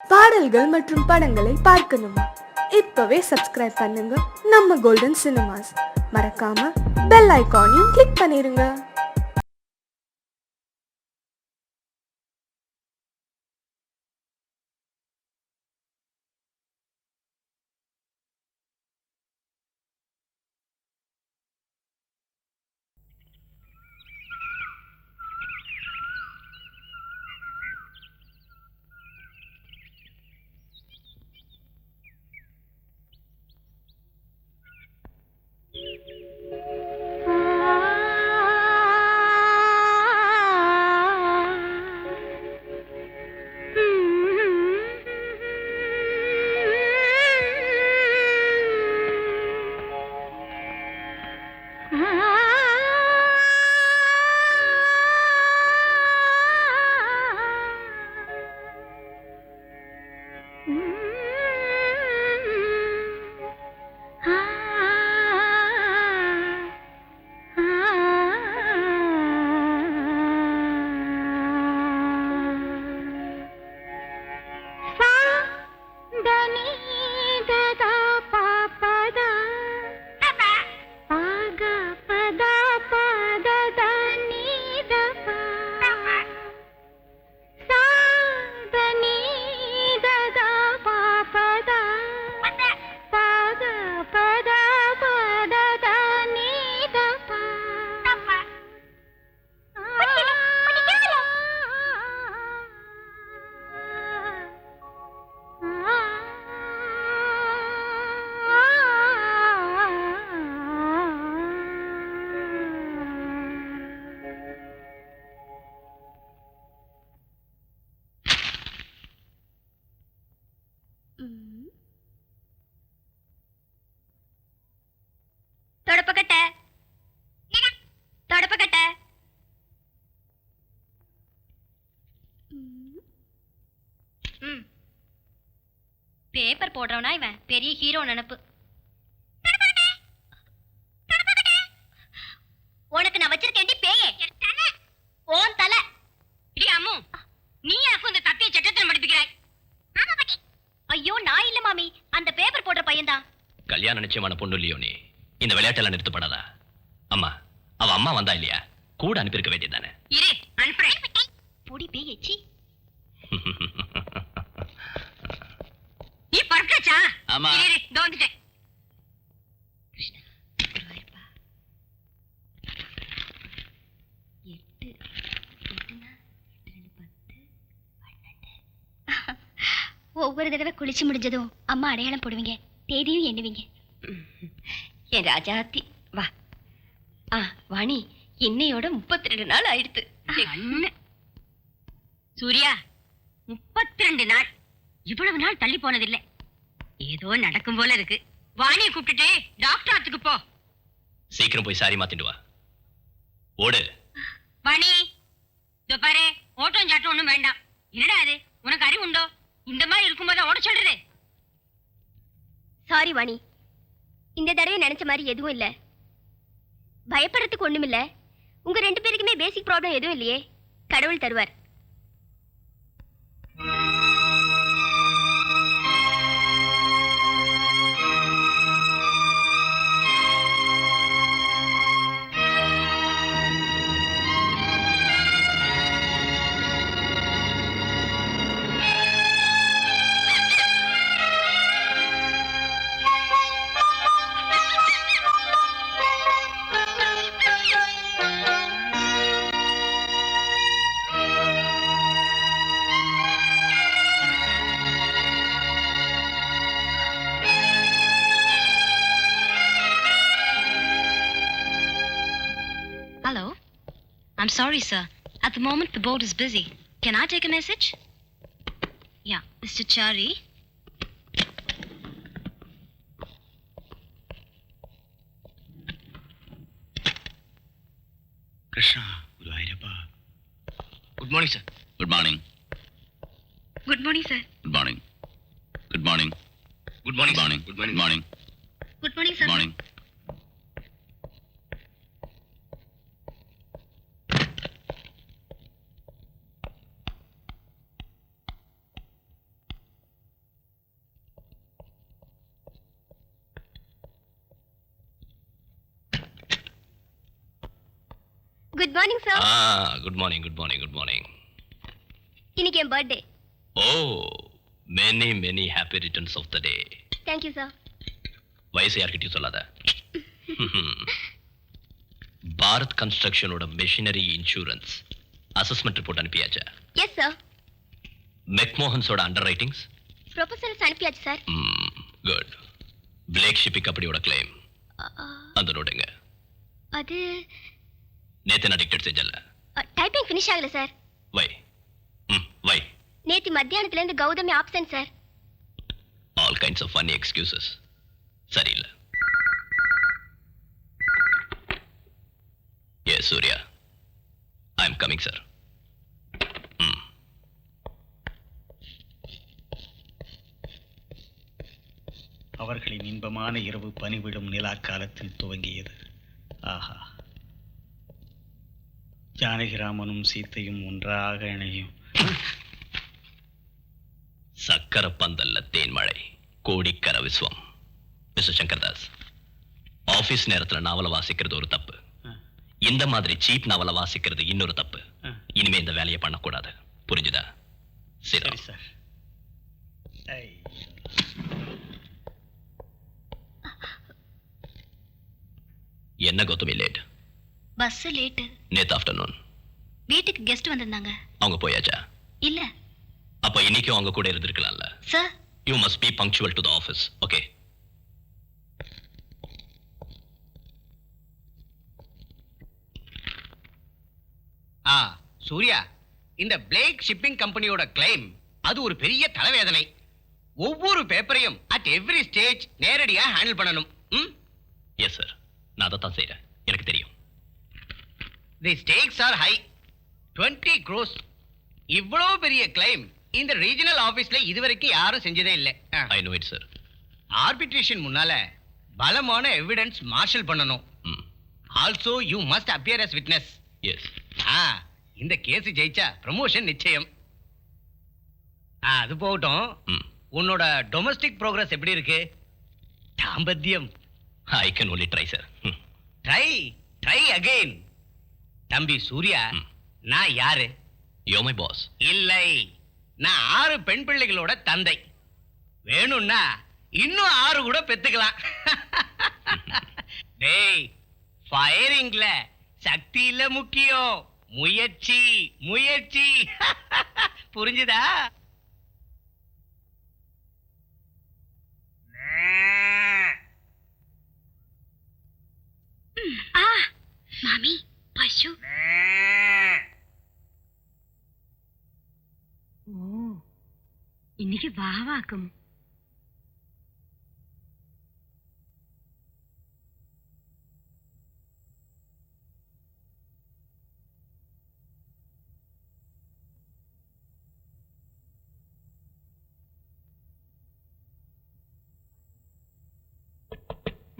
பாடல்கள் மற்றும் படங்களை பார்க்கணுமா? இப்பவே சப்ஸ்கிரைப் பண்ணுங்க நம்ம கோல்டன் சினிமாஸ். மறக்காம பெல் ஐகானையும் கிளிக் பண்ணிருங்க. பேப்பர் போடுறவனா இவன் பெரிய ஹீரோ நினைப்பு. உனக்கு நான் வச்சிருக்கேன் பேயே ஓன் தலை. அம்மு நீ எனக்கு இந்த தத்திய சட்டத்தில் மடிப்பிக்கிறாய். ஐயோ நான் இல்ல மாமி, அந்த பேப்பர் போடுற பையன்தான். கல்யாண நிச்சயமான பொண்ணு இல்லையோ நீ? இந்த விளையாட்டெல்லாம் நிறுத்தப்படாதா? அம்மா அவ அம்மா வந்தா இல்லையா? கூட அனுப்பியிருக்க வேண்டியதானே. இரு அனுப்புறேன். பொடி பேயச்சி நீ பறக்கச்சா? ஆமா. இரு இதோ வந்துட்டேன். ஒவ்வொரு தடவை குளிச்சு முடிஞ்சதும் அம்மா அடையாளம் போடுவீங்க, தேதியும் எண்ணுவீங்க. என் ராஜாத்தி வா. வாணி இன்னையோட 32 நாள் ஆயிடுத்து. சூர்யா 32 நாள் இவ்வளவு நாள் தள்ளி போனதில்லை. ஏதோ நடக்கும் போல இருக்கு. வாணியை கூப்பிட்டுட்டு டாக்டர் ஆத்துக்கு போ. சீக்கிரம் போய் சாரி மாத்திட்டு வா. ஓடு வாணி. இதோ பாரு, ஓட்டம் சாட்டம் ஒண்ணும் வேண்டாம். என்னடா அது, உனக்கு அறிவு உண்டோ? இந்த மாதிரி இருக்கும்போது ஓட சொல்றது. சாரி வாணி, இந்த தடவை நினைச்ச மாதிரி எதுவும் இல்ல. பயப்படுறதுக்கு ஒண்ணும் இல்ல. உங்க 2 பேருக்குமே பேசிக் ப்ராப்ளம் எதுவும் இல்லையே. கடவுள் தருவார். Hello. I'm sorry, sir. At the moment, the board is busy. Can I take a message? Yeah, Mr. Chari. Krishna, good morning, sir. Good morning. Good morning, sir. Good morning. Good morning. Good morning. Good morning. Good morning. Good morning, sir. Good morning. Morning sir. Good morning good morning good morning. இன்னைக்கு என் birthday. Oh, many many happy returns of the day. Thank you sir. வயசு யார்கிட்டயும் சொல்லாத. பாரத் கன்ஸ்ட்ரக்ஷனோட machinery insurance assessment report அனுப்பியாச்சா? Yes sir. மெக்மோகன்ஸோட under writings proposals அனுப்பியாச்சு sir. Good. Blake shipping கம்பெனியோட கிளைம் அந்த நோட்டுங்க. அது நேத்து நான் டிக்டேட் செஞ்சல. டைப்பிங் ஃபினிஷ் ஆகல சார். Why why. நேத்து மத்தியானத்துல இருந்து Gautami absent sir. All kinds of funny excuses. சரியில்லை. Yes Surya, I am coming sir. அவர்களின் இன்பமான இரவு பனிவிடும் நிலா காலத்தில் துவங்கியது. ஆஹா, ஜானகிராமனும் சீத்தையும் ஒன்றாக இணையும். சக்கர பந்தல்ல தேன்மழை, கோடிக்கர விஸ்வம். மிஸ்டர் சங்கர்தாஸ், ஆபீஸ் நேரத்துல நாவல வாசிக்கிறது ஒரு தப்பு. இந்த மாதிரி சீப் நாவல வாசிக்கிறது இன்னொரு தப்பு. இனிமே இந்த வேலையை பண்ணக்கூடாது, புரிஞ்சுதா? சரி சார். என்ன கௌதமி லேட்? Bus late. நேத்து ஆஃப்டர்நூன் வீட்டுக்கு கெஸ்ட் வந்திருந்தாங்க. அவங்க போயாச்சா? இல்ல. அப்ப இன்னைக்கும் அவங்க கூட இருந்திருக்கலாம்ல. Sir, you must be punctual to the office. Okay? Surya, இந்த பிளேக் ஷிப்பிங் கம்பெனியோட கிளைம் அது ஒரு பெரிய தலைவேதனை. ஒவ்வொரு பேப்பரையும் அட் எவ்ரி ஸ்டேஜ் நேரடியா ஹேண்டில் பண்ணணும். எஸ் சார், நான் அதை தான் செய்றேன். எனக்கு தெரியும். தி ஸ்டேக்ஸ் ஆர் ஹை. 20 crores. இவ்வளவு பெரிய கிளைம் இந்த ரீஜனல் ஆபீஸ்ல இதுவரைக்கும் யாரும் செஞ்சதே இல்லை. I know it sir. Arbitration முன்னால பலமான எவிடன்ஸ் மார்ஷல் பண்ணணும். Also you must appear as witness. Yes. இந்த கேஸ் ஜெயிச்சா ப்ரமோஷன் நிச்சயம். அது போகட்டும், உன்னோட டொமஸ்டிக் ப்ரோக்ரஸ் எப்படி இருக்கு? தாம்பத்தியம். I can only try sir. Try again. தம்பி சூர்யா, நான் யாரு? You my boss. இல்லை, நான் 6 பெண் பிள்ளைகளோட தந்தை. வேணும்னா இன்னும் 6 கூட பெத்துக்கலாம். டேய், ஃபயரிங்ல சக்தி இல்ல முக்கியம், முயற்சி முயற்சி. புரிஞ்சுதா? மாமி, பசு. ஓ, இன்னைக்கு வாவாக்கும்.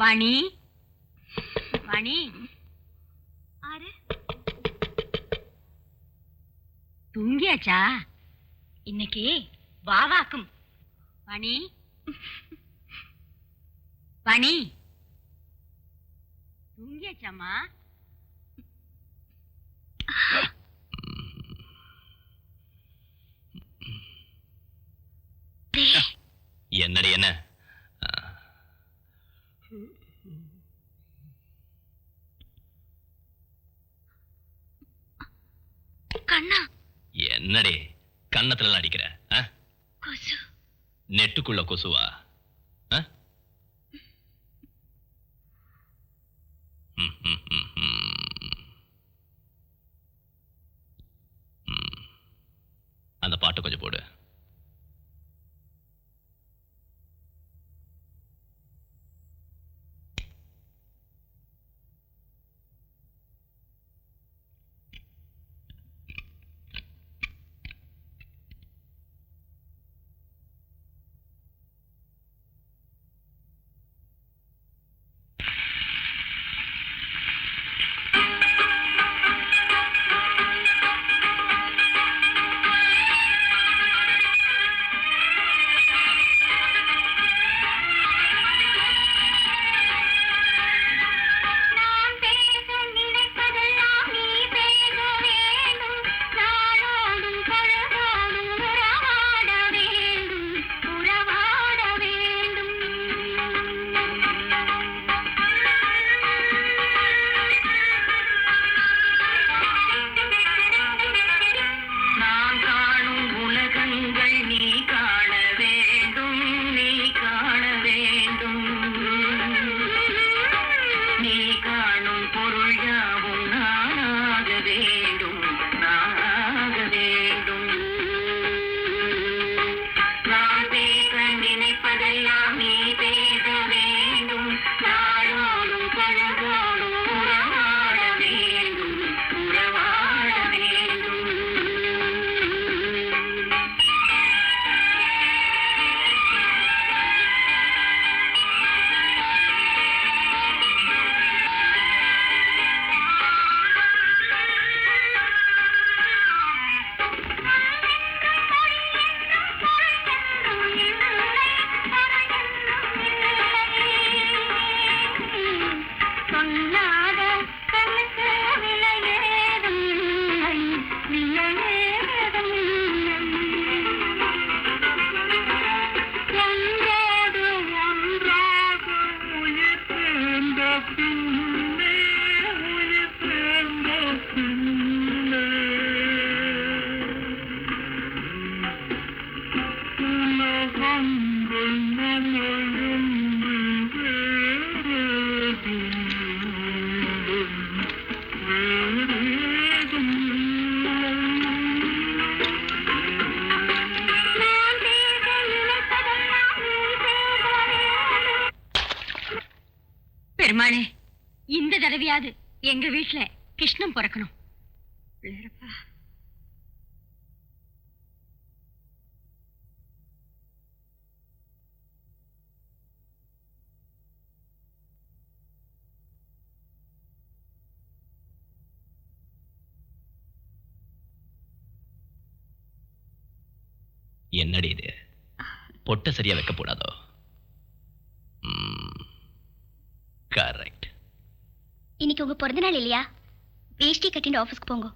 வாணி, வாணி, ஆறு தூங்கியாச்சா? இன்னைக்கு வாவாக்கும். வாணி, வாணி, தூங்கியாச்சாமா? என்னடி என்ன? கண்ணா, என்னடி கண்ணத்துல அடிக்கிற? கொசு. நெட்டுக்குள்ள கொசுவா? அந்த பாட்டு கொஞ்சம் போடு. பெருமாளே, இந்த தடவையாவது எங்க வீட்டுல கிருஷ்ணன் பிறக்கணும். பிள்ளையரப்பா. என்னடி இது? பொட்ட சரியா வைக்க கூடாதோ? கரெக்ட். இன்னைக்கு உங்க பிறந்த நாள் இல்லையா? வேஷ்டி கட்டிட்டு ஆபீஸ்க்கு போங்க.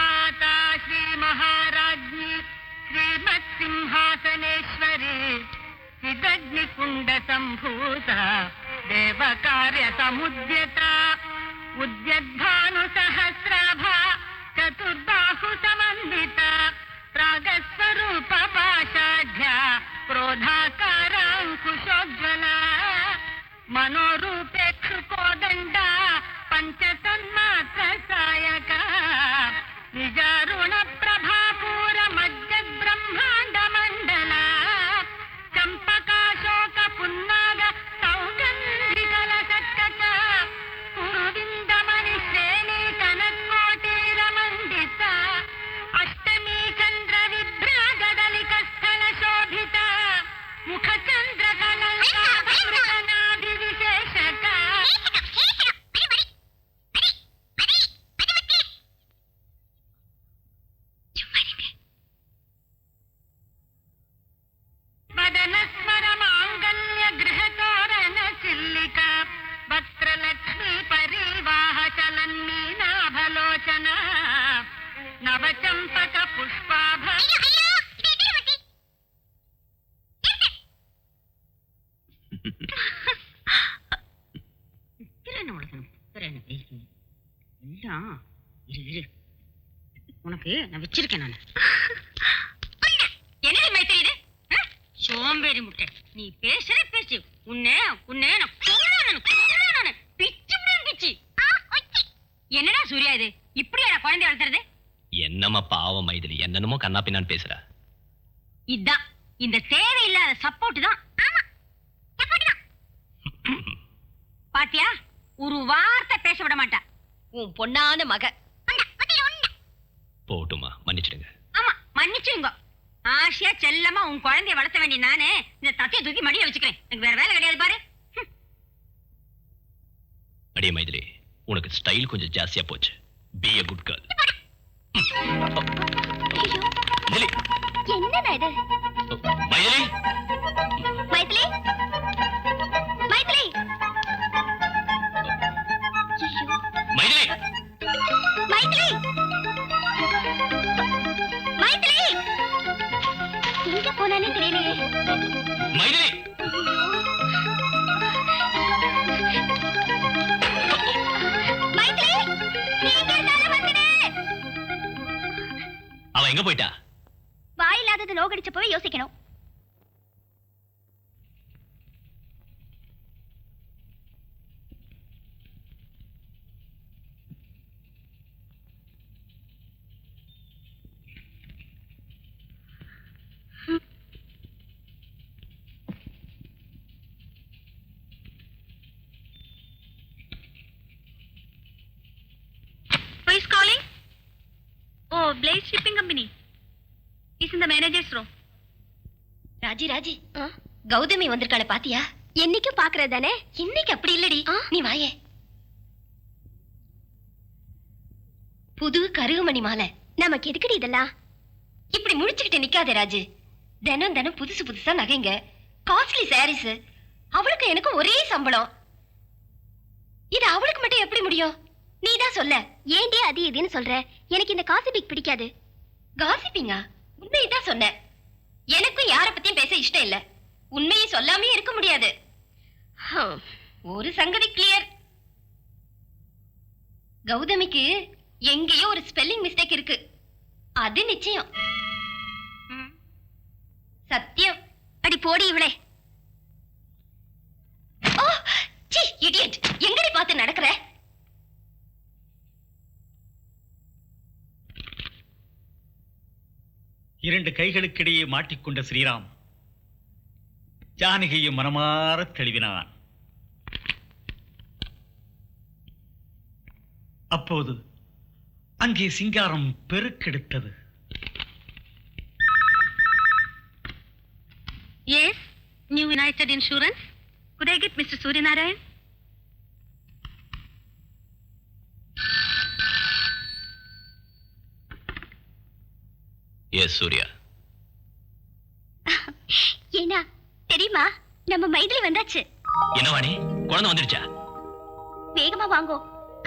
மாதா ஸ்ரீ மகாராஜ்ஞி ஸ்ரீமத் சிம்ஹாசனேஸ்வரி சிதக்னி குண்ட சம்பூத தேவ கார்ய சமுத்யத உத்யத்பானு சஹஸ்ராபா சதுர்பாஹு சமன்வித ராகஸ்வரூப பாஷாఢ్య क्रोधाकाराङ्कुशोज्ज्वला मनोरूपेक्षुकोदण्ड पञ्चतन्मात्र सायक निजारुण प्रभापूर मज्जद्ब्रह्माण्ड मण्डल चम्पकाशोक पुन्नाग सौगन्धिकल सत्कच कुरुविन्दमणि श्रेणी कनकोटीरमण्डित अष्टमी चन्द्र विभ्राजदलिकस्थल शोभित मुखचन्द्र कलङ्काभिविशेषक वदनस्मर माङ्गल्य गृहतोरण चिल्लिका वक्त्रलक्ष्मी परिवाह चलन्मीनाभलोचना नवचम्पक पुष्पाभ உனக்கு நான் வச்சிருக்கேன். நான் என்ன தெரியுது? சோம்பேறி முட்டை, நீ பேசுற பேச்சு உன்னை உன்னை பிச்சு. என்னடா சூர்யா இது? இப்படியா குழந்தை வளர்த்துறது? என்னம்மா பாவம் மைதிலி, என்னென்னமோ கண்ணா பின்னான்னு பேசுற. இதான் இந்த தேவையில்லாத சப்போர்ட் தான். பாத்தியா, ஒரு வார்த்தை பேச விட மாட்டா உன் பொண்ணான மக. போட்டுமா, மன்னிச்சிடுங்க. ஆமா, மன்னிச்சுங்க. ஆசையா செல்லமா உன் குழந்தைய வளர்த்த வேண்டிய நானு இந்த தத்தையை தூக்கி மடியில வச்சுக்கிறேன். எனக்கு வேற வேலை கிடையாது பாரு. அடியே மைதிலி, உனக்கு ஸ்டைல் கொஞ்சம் ஜாஸ்தியா போச்சு. Be a good girl. Maithili, என்னடா இது? மைதிலி, மைதிலி, மைதிலி, மைதிலி, மைதிலி, மைதிலி, எங்க போனானே தெரியலையே. மைதிலி. மைதிலி, சீக்கிரத்தால வந்துடு. அவ எங்க போயிட்டா? வாயில்லாதது நோகடிச்சப்பவே யோசிக்கணும். Who is calling? Oh, Blaze Shipping Company. Is in the manager's room. Raji Raji, Gautami வந்திருக்காள பாத்தியா? என்னைக்கும் பாக்குறது தானே, இன்னைக்கு அப்படி இல்லடி. நீ வாயே. புது கருகுமணி மாலை. நமக்கு எதுக்குடி இதெல்லாம்? இப்படி முடிச்சுக்கிட்டு நிக்காதே ராஜு. தினம் தினம் புதுசு புதுசா நகைங்க, காஸ்ட்லி சாரீஸ். அவளுக்கு எனக்கு ஒரே சம்பளம். இது அவளுக்கு மட்டும் எப்படி முடியும்? நீதான் சொல்ல. ஏன்டே அது இதுன்னு சொல்ற? எனக்கு இந்த காசிபிக் பிடிக்காது. காசிப்பிங்கா? உண்மையதான் சொன்ன. எனக்கும் யார பத்தியும் பேச இஷ்டம் இல்ல. உண்மையை சொல்லாமே இருக்க முடியாது. ஒரு சங்கதி கிளியர். கௌதமிக்கு எங்கேயோ ஒரு ஸ்பெல்லிங் மிஸ்டேக் இருக்கு. அது நிச்சயம். சத்தியம். அடி போடி இவளே. ஓ சீ இடியட், எங்கடி பார்த்து நடக்கற? இரண்டு கைகளுக்கிடையே மாட்டிக்கொண்ட ஸ்ரீராம் ஜானகியை மனமாற தெளிவினான். அப்போது அங்கே சிங்காரம் பெருக்கெடுத்தது. Yes, New United Insurance. Could I get Mr. Suryanarayan? Yes Surya. ஏனா தெரியுமா, நம்ம மைதிலி வந்தாச்சு. என்ன வாணி, குழந்தை வந்துடுச்சா? வேகமா வாங்கோ,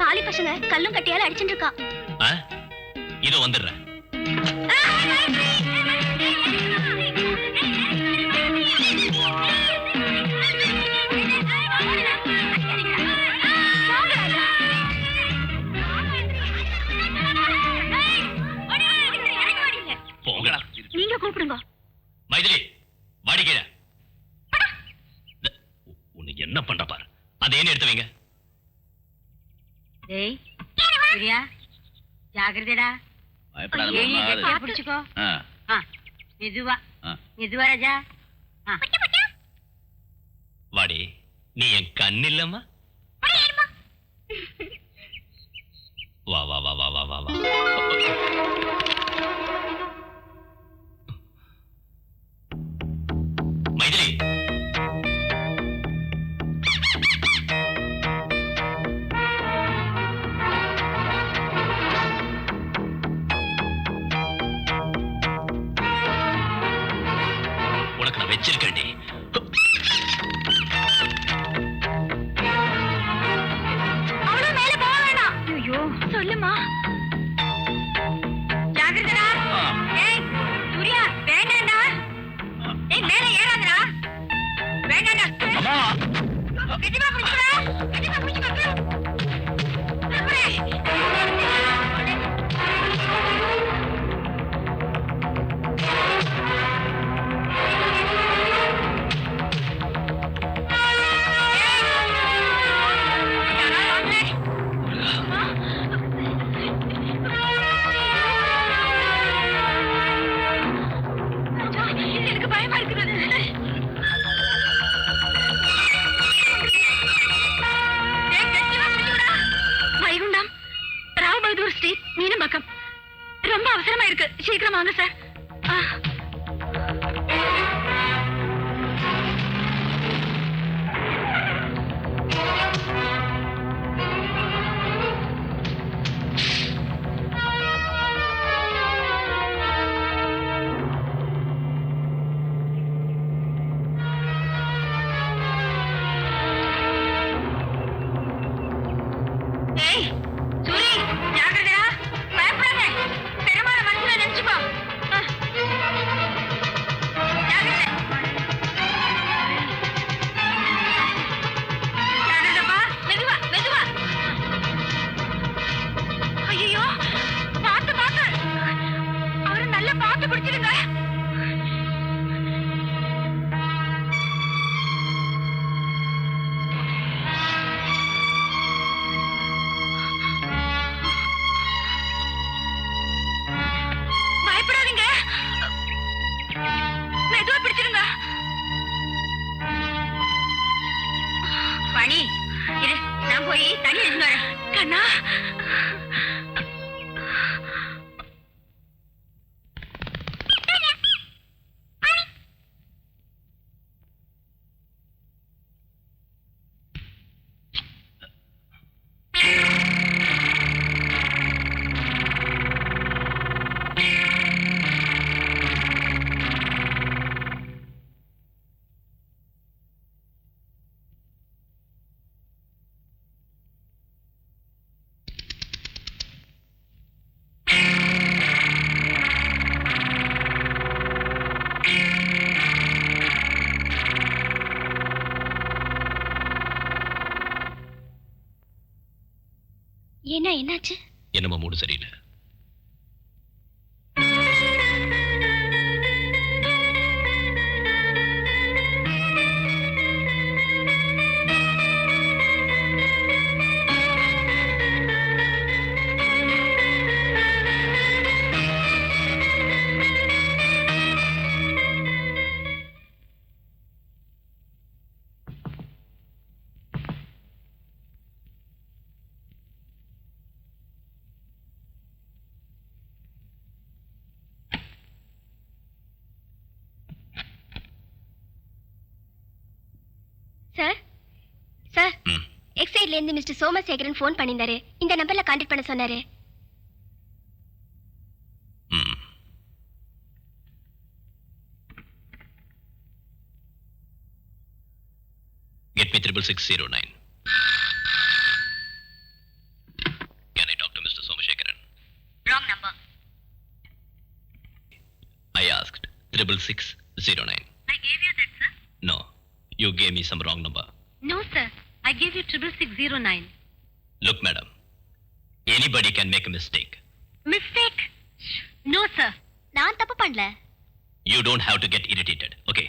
காளி பசங்க கல்லும் கட்டியால அடிச்சுட்டு இருக்கா. இதோ வந்துடுறேன். நீங்க கூப்பிடுங்க. மைதிலி வாடிக்கையில உன்னை என்ன பண்ற பாரு. அதை என்ன எடுத்து வைங்க. டேய் சூர்யா, ஜாகிரதைடா. பிடிச்சுக்கோ. மெதுவா மெதுவா ராஜா. வாடி, நீ என் கண் இல்லம்மா. வா வா வா வா வா வா வா. மைதிலி, உனக்கு நான் வச்சிருக்கேன்டி. அவ்வளவு மேல போக வேணாம். ஐயோ சொல்லுமா. ஜாகிரதைடா. ஏய் சூர்யா, வேண்டாம்டா. ஏய் மேல ஏறாதடா. வேண்டாம்டா. அம்மா, கெட்டிமா புடிச்சுடா. கெட்டிமா புடிச்சுக்கோ. எனக்கு பயமா இருக்குது. வைகுண்டம், ராவ் பகதூர் ஸ்ட்ரீட், மீனம்பாக்கம். ரொம்ப அவசரமா இருக்கு, சீக்கிரம் வாங்க சார். ஏய் சூரி, ஜாகிரதைடா. பயப்படாத. பெருமாளை மனசுல நினைச்சுக்கோ. ஜாகிரதை. ஜாகிரதைப்பா. மெதுவா மெதுவா. ஐயோ, பார்த்து பார்த்து. அவரை நல்லா பார்த்து பிடிச்சிருங்க. பயப்படாதீங்க. மெதுவா பிடிச்சிருங்க. வாணி இரு, நான் போய் தண்ணி எடுத்து வரேன். கண்ணா, ஏன்னா என்னாச்சு? என்னமோ மூடு சரியில்லை. சார் சார் ம். எக்ஸைட்ல இருந்து மிஸ்டர் சோமசேகரன் ஃபோன் பண்ணியிருந்தாரு. இந்த நம்பர்ல கான்டாக்ட் பண்ண சொன்னாரு. ம். Get me 66609. Can I talk to Mr. Somashekaran? Wrong number. I asked 66609. I gave you that, sir. No, you gave me some wrong number. No, sir. I gave you 66609. Look, madam, anybody can make a mistake. Mistake? No, sir. நான் தப்பு பண்ணல. You don't have to get irritated, okay?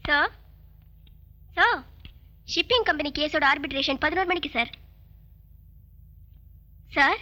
Sir sir shipping company கேஸோட arbitration 11 மணிக்கு sir. Sir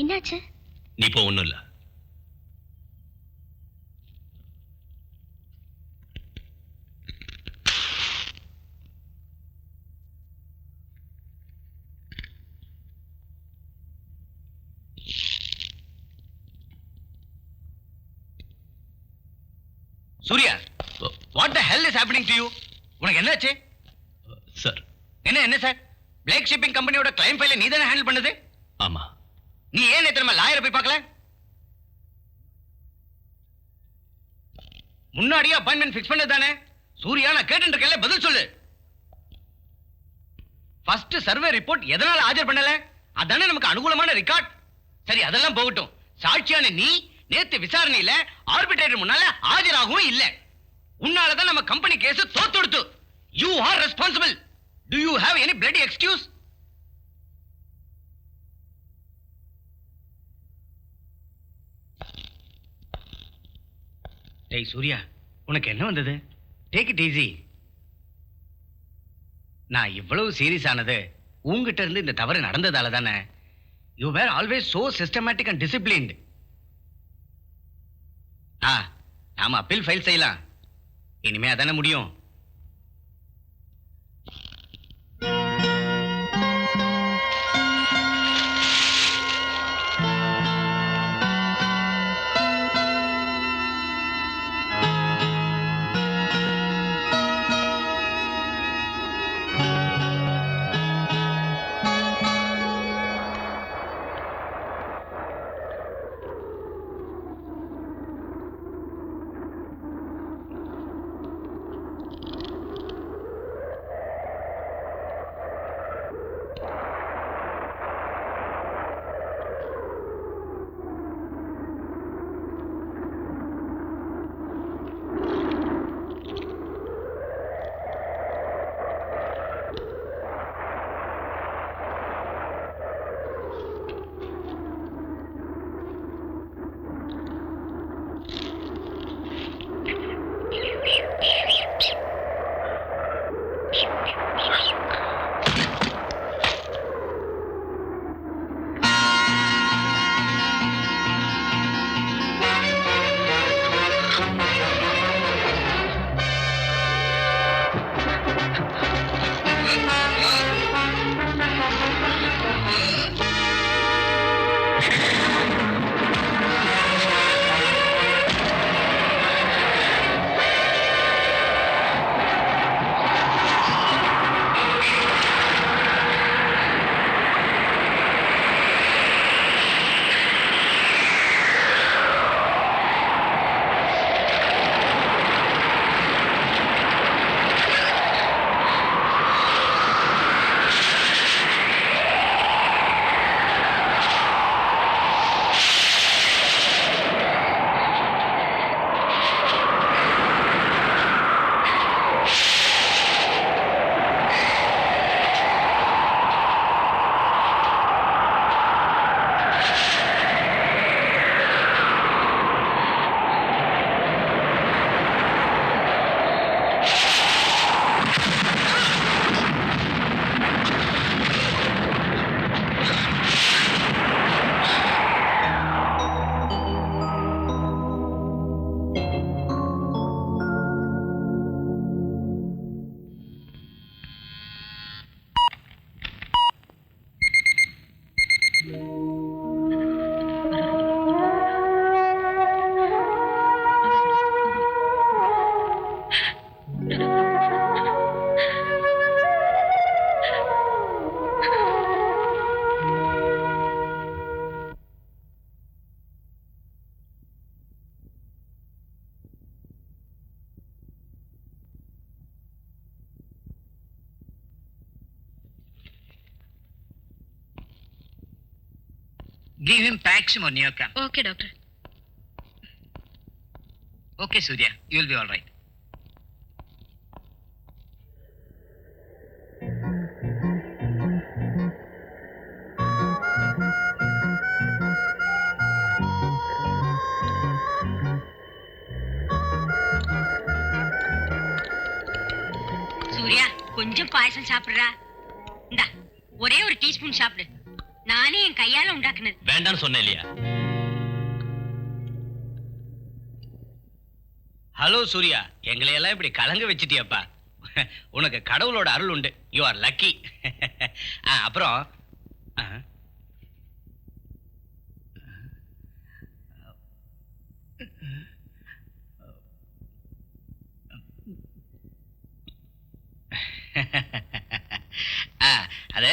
என்னாச்சு? நீ போ, ஒண்ணும் இல்ல. Surya, what the hell is happening to you? உனக்கு என்னாச்சு? சார். என்ன சார்? பிளேக் ஷிப்பிங் கம்பெனியோட கிளைம் ஃபைலை நீ தானே ஹேண்டில் பண்ணது? ஆமா. நீ ஏன் நேத்து லாயரை போய் பார்க்கல? முன்னாடியே அப்பாயின்மெண்ட் ஃபிக்ஸ் பண்ணது தானே? சூர்யா, நான் கேட்டு இருக்கேன்ல, பதில் சொல்லு. ஃபர்ஸ்ட் சர்வே ரிப்போர்ட் எதனால ஆஜர் பண்ணல? அதானே நமக்கு அனுகூலமான ரெக்கார்ட். சரி, அதெல்லாம் போகட்டும். சாட்சியான நீ நேத்து விசாரணையில ஆர்பிட்ரேட்டர் முன்னால ஆஜராகவும் இல்ல. உன்னால தான் நம்ம கம்பெனி கேஸ் தோத்துடுத்து. You are responsible. Do you have any bloody excuse? டேய் சூர்யா, உனக்கு என்ன வந்தது? Take it easy. நான் இவ்வளவு சீரியஸ் ஆனது உங்ககிட்ட இருந்து இந்த தவறு நடந்ததால தானே. You were always so systematic and disciplined. நாம அப்பீல் ஃபைல் செய்யலாம். இனிமே அதானே முடியும். Give him Paxim or Neocam. Okay, doctor. Okay, Surya, you will be all right. Surya, கொஞ்சம் பாயசம் சாப்பிடுறா. இந்தா, ஒரே ஒரு டீஸ்பூன் சாப்பிடு. நானே என் கையால உண்டாக்குனது. வேண்டாம்னு சொன்னேன் இல்லையா? ஹலோ சூர்யா, எங்களை எல்லாம் இப்படி கலங்க வச்சிட்டியப்பா. உனக்கு கடவுளோட அருள் உண்டு. You are lucky. அப்புறம் அது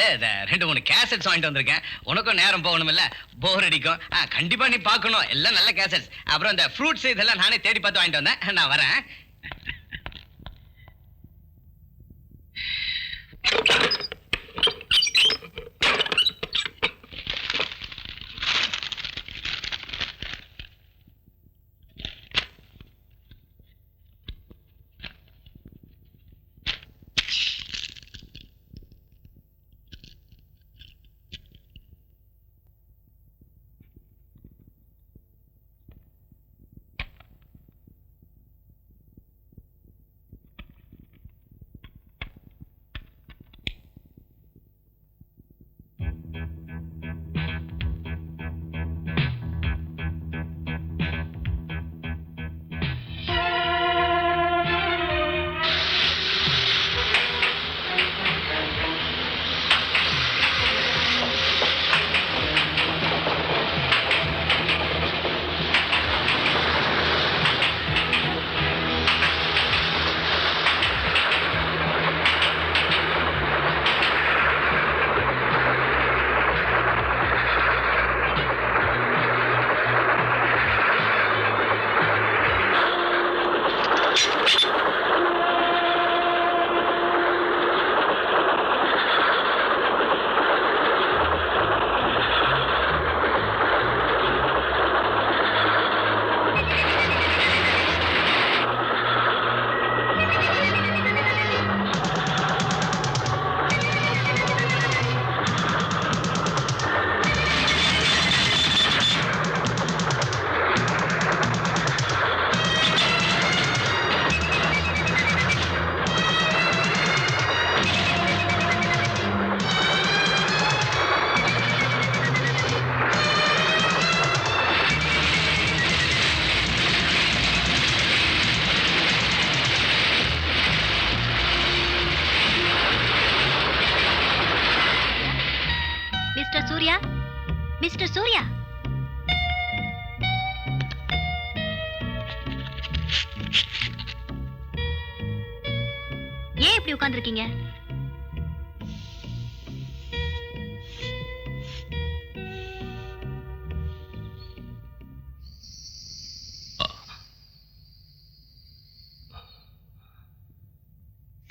2-3 கேசட்ஸ் வாங்கிட்டு வந்திருக்கேன். உனக்கும் நேரம் போகணும் இல்ல, போர் அடிக்கும். கண்டிப்பா நீ பார்க்கணும். எல்லாம் நல்ல கேசட்ஸ். அப்புறம் இந்த ஃப்ரூட்ஸ் இதெல்லாம் நானே தேடி பார்த்து வாங்கிட்டு வந்தேன். நான் வரேன். Mister Surya, mister Surya. ஏன் இப்படி உட்கார்ந்திருக்கீங்க?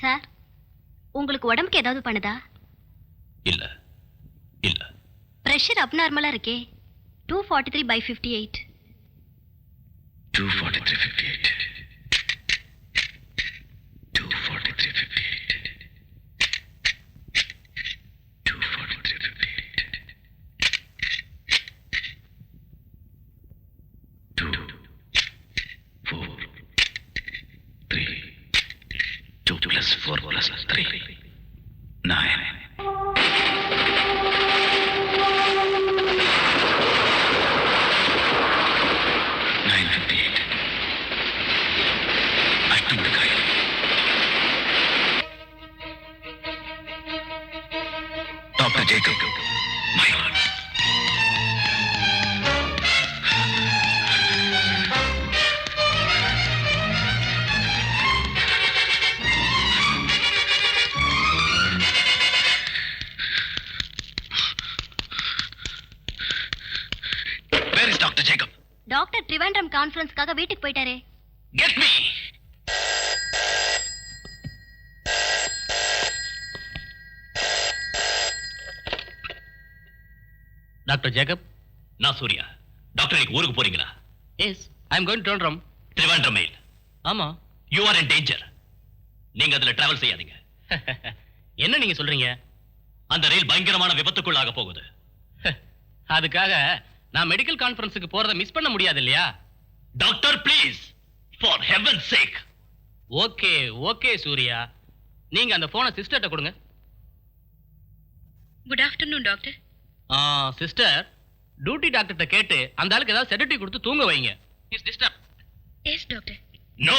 சார், உங்களுக்கு உடம்புக்கு ஏதாவது பண்ணுதா? இல்ல இல்ல. பிரஷர் அப்நார்மலா இருக்கே. 243/58. 243/58. 243/58. 243/58. 2 4 3. 2 + 4 + 3 9. Dr. Jacob, my lord. Where is Dr. Jacob? Doctor Trivandrum கான்ஃபரன்ஸ்க்காக வீட்டுக்கு போயிட்டாரே. Get me! Doctor Jacob. நான் சூர்யா. டாக்டர், இன்னைக்கு ஊருக்கு போறீங்களா? Yes, I am going to Trivandrum. Trivandrum mail. ஆமா. You are in danger. நீங்க அதுல டிராவல் செய்யாதீங்க. என்ன நீங்க சொல்றீங்க? அந்த ரயில் பயங்கரமான விபத்துக்குள்ளாக போகுது. அதுக்காக நான் மெடிக்கல் கான்ஃபரன்ஸுக்கு போறத மிஸ் பண்ண முடியாது இல்லையா? Doctor, please, for heaven's sake. Okay okay Surya, நீங்க அந்த போனை சிஸ்டர்ட்ட கொடுங்க. Good afternoon doctor. Sister, duty டாக்டர்ட்ட கேட்டு அந்த ஆளுக்கு ஏதாவது செடேட்டிவ் கொடுத்து தூங்க வைங்க. Is disturb. Yes doctor. No.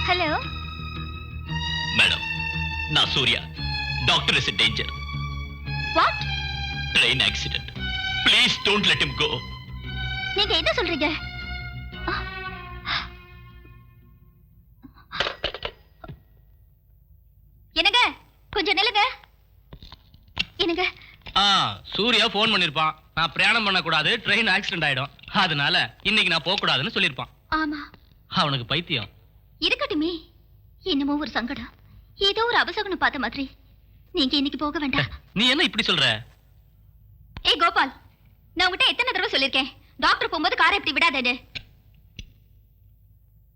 Hello madam, நான் Surya. Doctor is in danger. What? Train accident. Please don't let him go. நீங்க என்ன சொல்றீங்க? என்னங்க, கொஞ்சம் நில்லுங்க. என்னங்க? சூர்யா போன் பண்ணிருப்பான். நான் பிரயாணம் பண்ண கூடாது, ட்ரெயின் ஆக்சிடென்ட் ஆயிடும், அதனால இன்னைக்கு நான் போக கூடாதுன்னு சொல்லிருப்பான். ஆமா. அவனுக்கு பைத்தியம். இருக்கட்டுமே, என்னமோ ஒரு சங்கடம், ஏதோ ஒரு அபசகுனம் பார்த்த மாதிரி. நீங்க இன்னைக்கு போக வேண்டாம். நீ என்ன இப்படி சொல்ற? ஏய் கோபால், நான் உங்ககிட்ட எத்தனை தடவை சொல்லிருக்கேன், டாக்டர் போகும்போது காரை இப்படி விடாதேன்னு.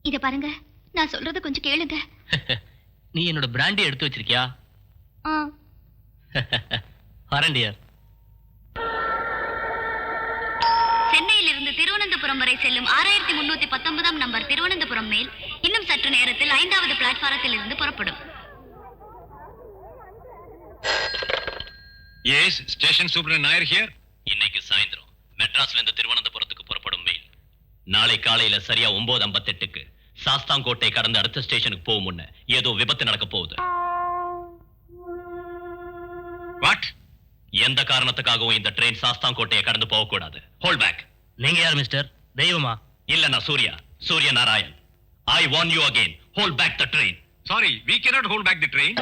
இத பாருங்க, நான் சொல்றத கொஞ்சம் கேளுங்க. நீ என்னோட பிராண்டி எடுத்து வச்சிருக்கியா? வரண்டியர். சென்னையிலிருந்து திருவனந்தபுரம் வரை செல்லும் 6319 நம்பர் திருவனந்தபுரம் மேல் இன்னும் சற்று நேரத்தில் 5வது பிளாட்பாரத்தில் இருந்து புறப்படும். Yes, station superintendent Nair here. இன்னைக்கு சாயந்தரம் மெட்ராஸ்ல இருந்து திருவனந்தபுரத்துக்கு புறப்படும் மெயில். நாளை காலையில சரியா 9:58க்கு சாஸ்தாங்கோட்டை கடந்து அடுத்த ஸ்டேஷனுக்கு போகும் முன்ன ஏதோ விபத்து நடக்க போகுது. வாட்? எந்த காரணத்துக்காகவும் இந்த ட்ரெயின் சாஸ்தாங்கோட்டையை கடந்து போக கூடாது. Hold back. நீங்க யார் மிஸ்டர்? தெய்வமா? இல்ல, நான் Surya Narayan. I warn you again. Hold back the train. Sorry, we cannot hold back the train.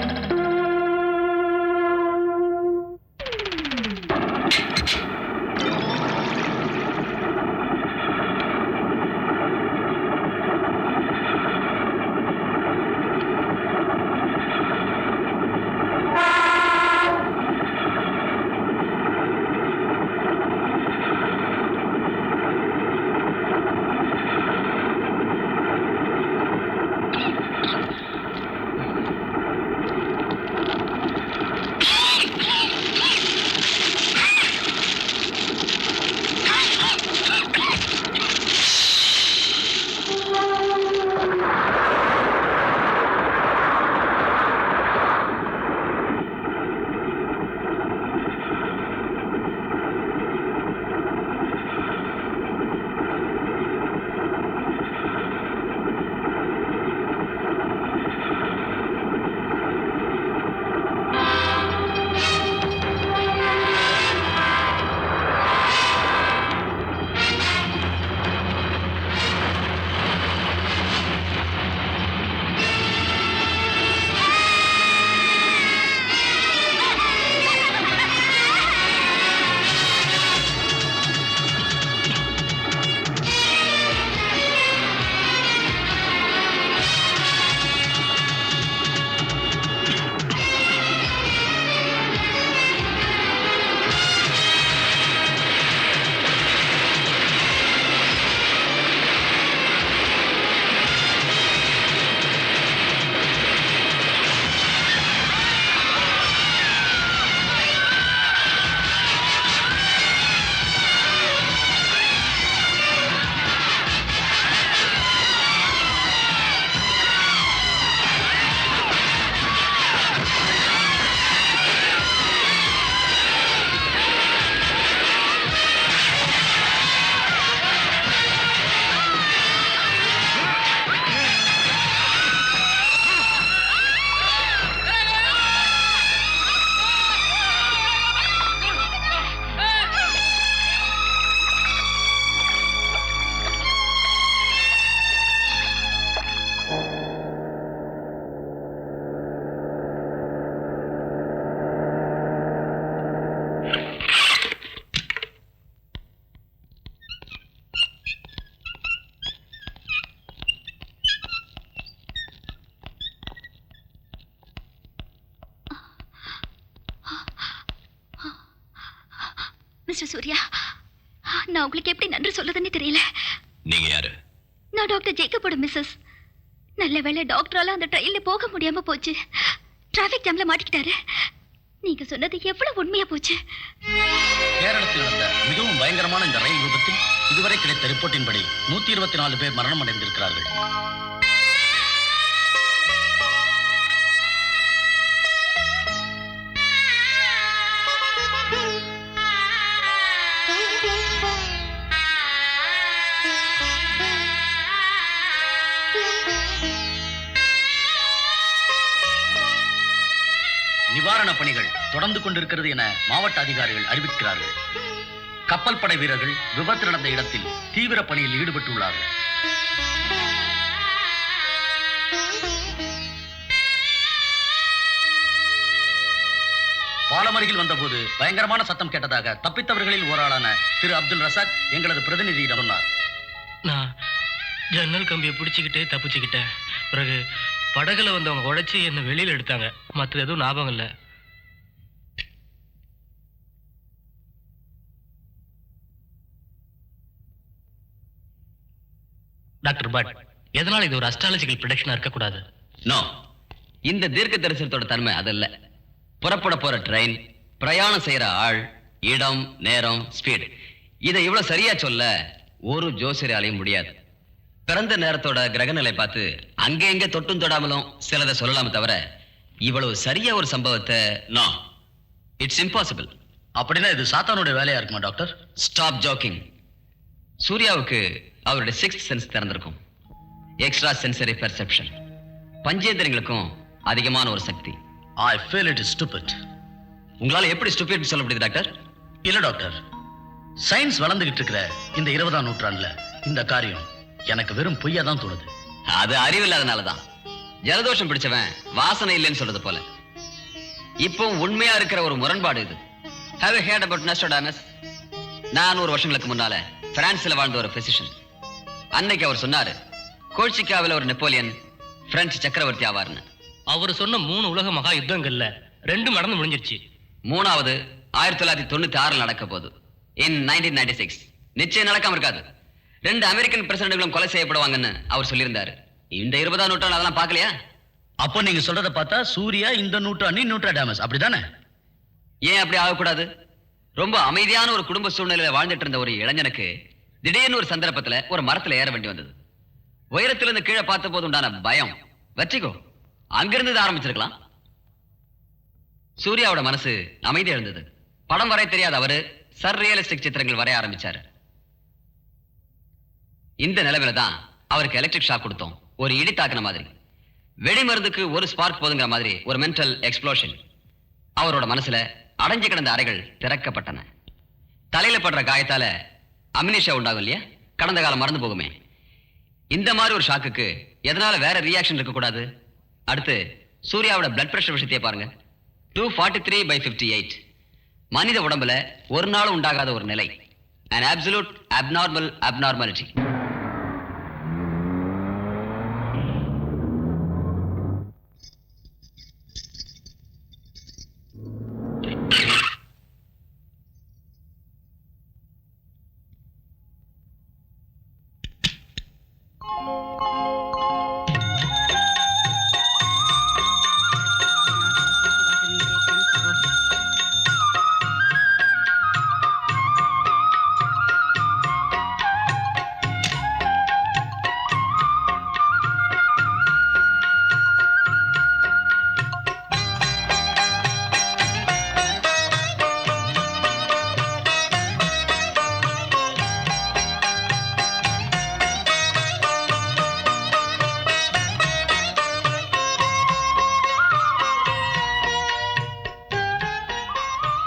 Mister Surya, நான் உங்களுக்கு எப்படி நன்றி சொல்றதுன்னு தெரியல. நீங்க யாரு? நான் டாக்டர் ஜேக்கபோட மிஸ்ஸஸ். நல்ல வேளை டாக்டரால அந்த ட்ரெயின்ல போக முடியாம போச்சு. டிராஃபிக் ஜாம்ல மாட்டிக்கிட்டாரு. நீங்க சொன்னது எவ்வளவு உண்மையா போச்சு. கேரளத்தில் நடந்த மிகவும் பயங்கரமான இந்த ரயில் விபத்தில் இதுவரை கிடைத்த ரிப்போர்ட்டின்படி 124 பேர் மரணம் அடைந்திருக்கிறார்கள். நிவாரணப் பணிகள் தொடர்ந்து கொண்டிருக்கிறது என மாவட்ட அதிகாரிகள் அறிவிக்கிறார்கள். கப்பல் படை வீரர்கள் விபத்து நடந்த இடத்தில் தீவிர பணியில் ஈடுபட்டுள்ளார்கள். பாலம் அருகில் வந்தபோது பயங்கரமான சத்தம் கேட்டதாக தப்பித்தவர்களில் ஒரு ஆளான திரு அப்துல் ரசாக் எங்களது பிரதிநிதியிடம் சொன்னார். நான் ஜன்னல் கம்பியை பிடிச்சிக்கிட்டே தப்பிச்சுக்கிட்டேன். பிறகு படகுல வந்தவங்க உடைச்சி என்னை வெளியில எடுத்தாங்க. மற்றது எதுவும் ஞாபகம் இல்லை. டாக்டர் பட், எதனால இது ஒரு அஸ்ட்ராலஜிக்கல் ப்ரெடிக்ஷனா இருக்கக்கூடாது? நோ, இந்த தீர்க்க தரிசனத்தோட தன்மை அதல்ல. புறப்பட போற ட்ரெயின், பிரயாணம் செய்யற ஆள், இடம், நேரம், ஸ்பீடு, இதை இவ்வளவு சரியா சொல்ல ஒரு ஜோசியராலையும் முடியாது. பிறந்த நேரத்தோட கிரகநிலை பார்த்து அங்க எங்க தொட்டும் தொடாமலும் சிலதை சொல்லலாமே தவிர இவ்வளவு சரியா ஒரு சம்பவத்தை நோ, இட்ஸ் இம்பாசிபிள். அப்படின்னா இது சாத்தானுடைய வேலையா இருக்குமா டாக்டர்? Stop jogging. சூர்யாவுக்கு அவருடைய 6th சென்ஸ் திறந்திருக்கும். Extra sensory perception. பஞ்சேந்திரங்களுக்கும் அதிகமான ஒரு சக்தி. I feel it is stupid. உங்களால எப்படி ஸ்டூபிட் சொல்ல முடியுது டாக்டர்? இல்ல டாக்டர், சயின்ஸ் வளர்ந்துகிட்டு இருக்கிற இந்த 20ஆம் நூற்றாண்டுல இந்த காரியம் எனக்கு வெறும் பொய்யா தான் தோணுது. அது அறிவில்லாதனாலதான். ஜலதோஷம் பிடிச்சவன் வாசனை இல்லைன்னு சொல்றது போல. இப்போ உண்மையா இருக்கிற ஒரு முரண்பாடு இது. Have you heard about Nostradamus? 400 வருஷங்களுக்கு முன்னால பிரான்ஸ்ல வாழ்ந்த ஒரு பிசிஷியன். அன்னைக்கு அவர் சொன்னாரு, கோல்சிக்காவில் ஒரு நெப்போலியன் பிரெஞ்சு சக்கரவர்த்தி ஆவார்னு. அவர் சொன்ன 3 உலக மகா யுத்தங்கள்ல 2 நடந்து முடிஞ்சிருச்சு. 3வது 1996 நடக்க போகுது. In 1996 நிச்சயம் நடக்காம இருக்காது. 2 அமெரிக்கன் பிரசிடென்ட்களும் கொலை செய்யப்படுவாங்கன்னு அவர் சொல்லியிருந்தாரு. இந்த 20ஆம் நூற்றாண்டு அதெல்லாம் பார்க்கலையா? அப்போ நீங்க சொல்றத பார்த்தா சூர்யா இந்த நூற்றாண்டின் நோஸ்ட்ராடமஸ், அப்படிதானே? ஏன் அப்படி ஆகக்கூடாது? ரொம்ப அமைதியான ஒரு குடும்ப சூழ்நிலையில வாழ்ந்துட்டு இருந்த ஒரு இளைஞனுக்கு திடீர்னு ஒரு சந்தர்ப்பத்துல ஒரு மரத்துல ஏற வேண்டி வந்தது. உயரத்திலிருந்து கீழே பார்த்த போது உண்டான பயம், வெற்றிகோ, அங்கிருந்து ஆரம்பிச்சிருக்கலாம். சூர்யாவோட மனசு அமைதியா இருந்தது. படம் வரைய தெரியாத அவரு சர்ரியலிஸ்டிக் சித்திரங்கள் வரைய ஆரம்பிச்சாரு. இந்த நிலைமையில தான் அவருக்கு எலக்ட்ரிக் ஷாக் கொடுத்தோம். ஒரு இடி தாக்குன மாதிரி. வெடி மருந்துக்கு ஒரு ஸ்பார்க் போதுங்கிற மாதிரி ஒரு மென்டல் எக்ஸ்ப்ளோஷன். அவரோட மனசுல அடைஞ்சு கிடந்த அறைகள் திறக்கப்பட்டன. தலையில படுற காயத்தால அமினிஷா உண்டாகும் இல்லையா, கடந்த காலம் மறந்து போகுமே. இந்த மாதிரி ஒரு ஷாக்குக்கு எதனால வேற ரியாக்ஷன் இருக்க கூடாது? அடுத்து சூர்யாவோட பிளட் பிரஷர் விஷயத்தையே பாருங்க. 243/58. மனித உடம்புல ஒரு நாள் உண்டாகாத ஒரு நிலை. an absolute abnormality.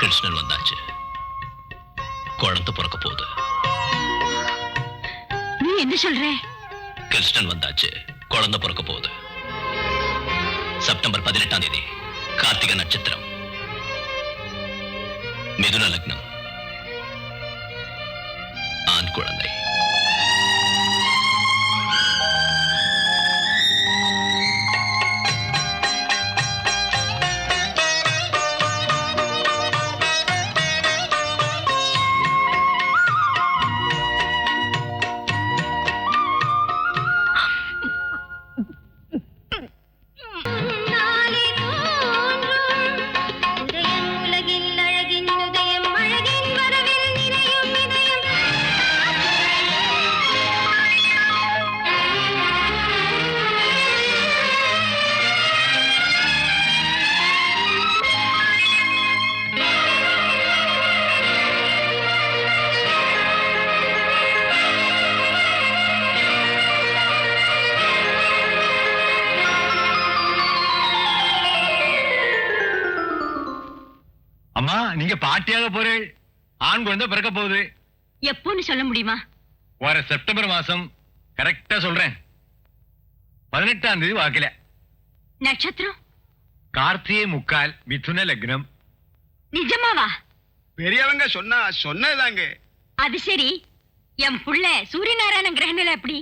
கிருஷ்ணன் வந்தாச்சு. குழந்தை பிறக்க போகுது. நீ என்ன சொல்ற? கிருஷ்ணன் வந்தாச்சு, குழந்தை பிறக்க போகுது. செப்டம்பர் 18ஆம் தேதி கார்த்திகை நட்சத்திரம், மிதுன லக்னம், ஆண் குழந்தை. பாட்டியாக போறேள். ஆண் குழந்தை பிறக்க போகுது. எப்போன்னு சொல்ல முடியுமா? வர செப்டம்பர் மாசம் கரெக்டா சொல்றேன். 18ஆம் தேதி வாக்கில. நட்சத்திரம் கார்த்திகை முக்கால், மிதுன லக்னம். நிஜமாவா? பெரியவங்க சொன்னதாங்க. அது சரி, என் புள்ள சூரியநாராயண கிரகநிலை எப்படி?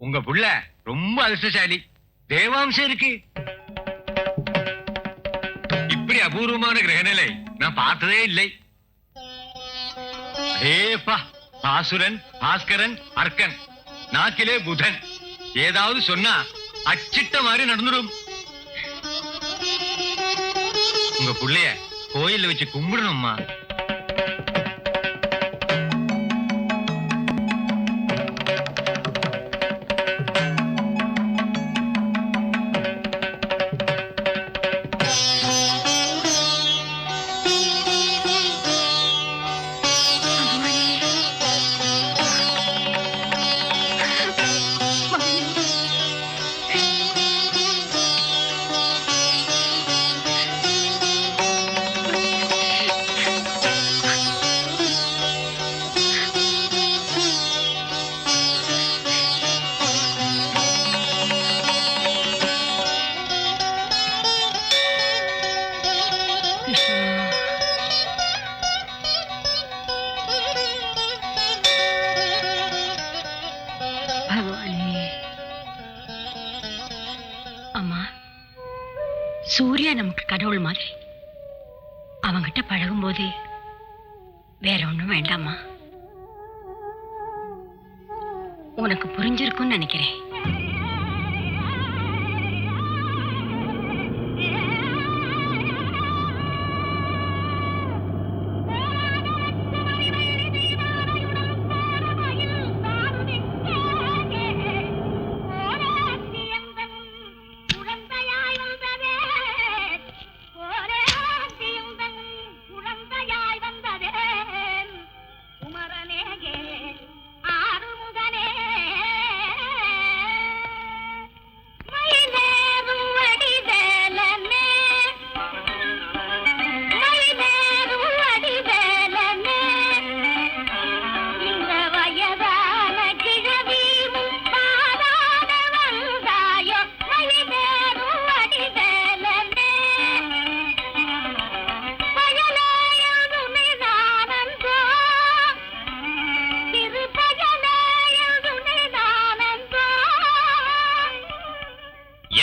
உங்க புள்ள ரொம்ப அதிர்ஷ்டசாலி. தேவாம்சம் இருக்கு. இப்படி அபூர்வமான கிரகநிலை நான் பார்த்ததே இல்லை. ஏப்பா, பாசுரன், பாஸ்கரன், அர்க்கன், நாக்கிலே புதன். ஏதாவது சொன்னா அச்சிட்ட மாதிரி நடந்துடும். உங்க புள்ளைய கோயில்ல வச்சு கும்பிடணும்மா. அம்மா, சூர்யா நமக்கு கடவுள் மாதிரி. அவங்கிட்ட பழகும் போது வேற ஒண்ணும் வேண்டாமா? உனக்கு புரிஞ்சிருக்கும்னு நினைக்கிறேன்.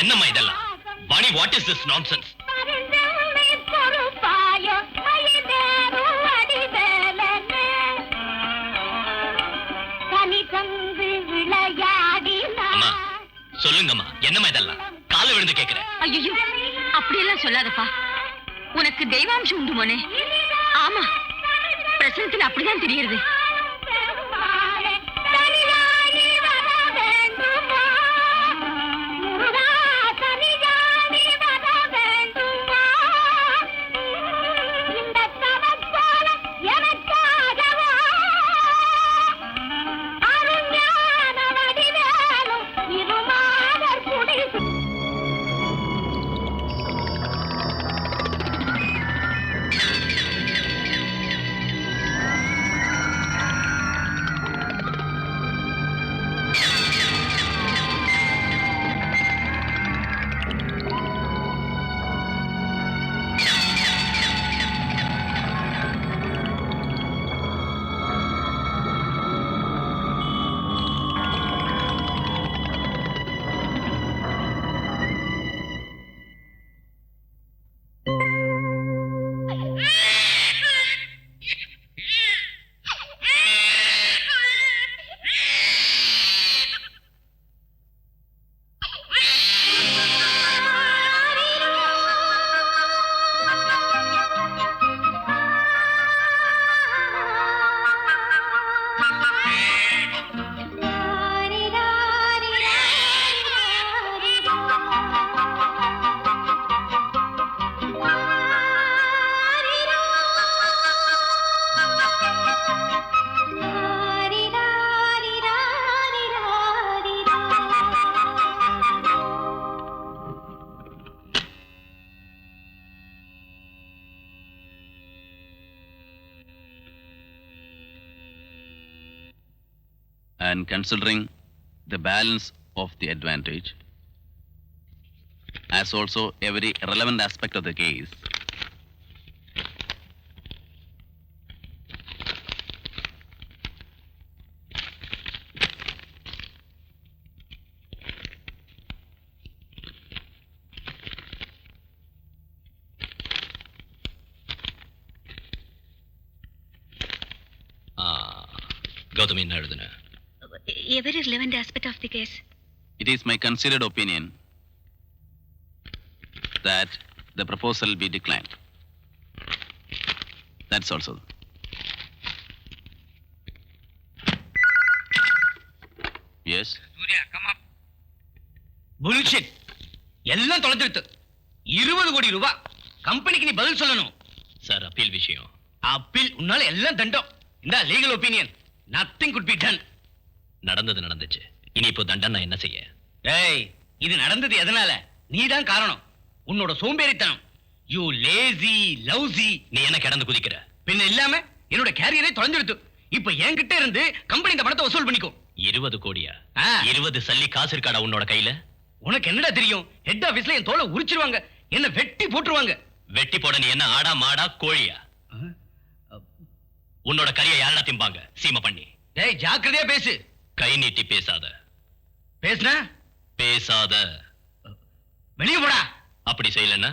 என்னம்மா இதெல்லாம்? Vani, what is this nonsense? அம்மா, சொல்லுங்கம்மா, என்னம்மா இதெல்லாம்? காலை விழுந்து கேக்குறேன். ஐயோ, அப்படியெல்லாம் சொல்லாதப்பா. உனக்கு தெய்வாம்சம் உண்டு மோனே. ஆமா, பிரசனத்துல அப்படிதான் தெரியுது. and considering the balance of the advantage, as also every relevant aspect of the case, Gautami என்ன எழுதுன? Every relevant aspect of the case. it is my considered opinion that the proposal be declined. That's also. Yes. Bullshit. எல்லாம் தொலைஞ்சிருத்து. 20 கோடி ரூபாய் கம்பெனிக்கு நீ பதில் சொல்லணும். Sir appeal விஷயம். அப்பீல் உன்னால எல்லாம் தண்டம். இந்த legal opinion nothing could be done. நடந்தது நடந்துச்சு. இனி இப்போ தண்டனை என்ன செய்ய? டேய், இது நடந்தது எதனால? நீதான் காரணம். உன்னோட சோம்பேறித்தனம். You lazy lousy. நீ என்ன கிடந்து குதிக்கிற? பின்ன இல்லாம என்னோட கேரியரே தொலைஞ்சிடுது. இப்ப என்கிட்ட இருந்து கம்பெனி இந்த பணத்தை வசூல் பண்ணிக்கோ. 20 கோடியா? 20 சல்லி காசு இருக்காடா உன்னோட கையில? உனக்கு என்னடா தெரியும்? ஹெட் ஆபீஸ்ல என் தோலை உரிச்சிருவாங்க. என்ன வெட்டி போட்டுருவாங்க. வெட்டி போட நீ என்ன ஆடா மாடா கோழியா? உன்னோட கறியை யாரா திம்பாங்க? சீமை பண்ணி. டேய், ஜாக்கிரதையா பேசு. கை நீட்டி பேசாத. பேசுனா? பேசாத. வெளியே போடா. அப்படி செய்யலன்னா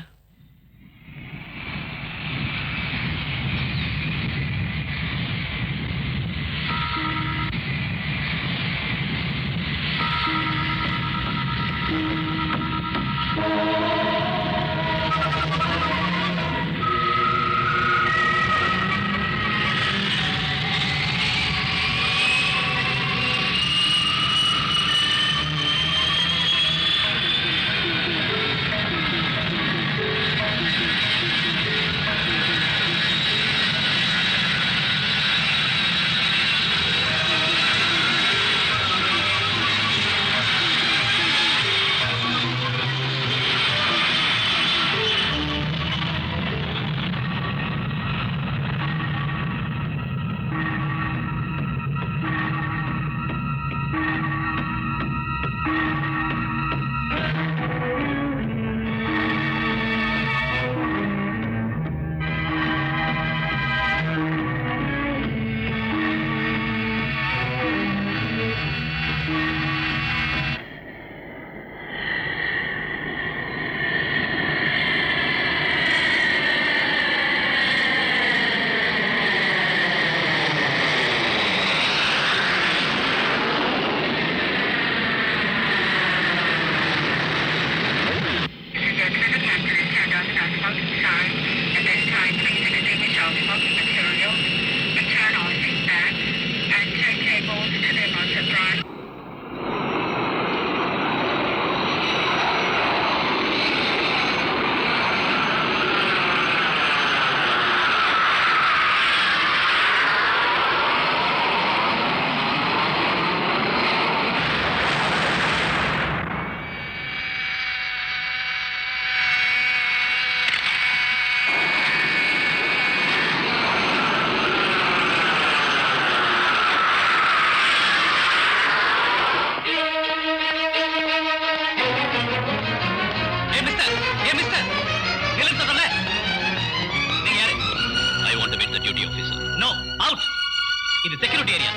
இது செக்யூரிட்டி ஏரியா.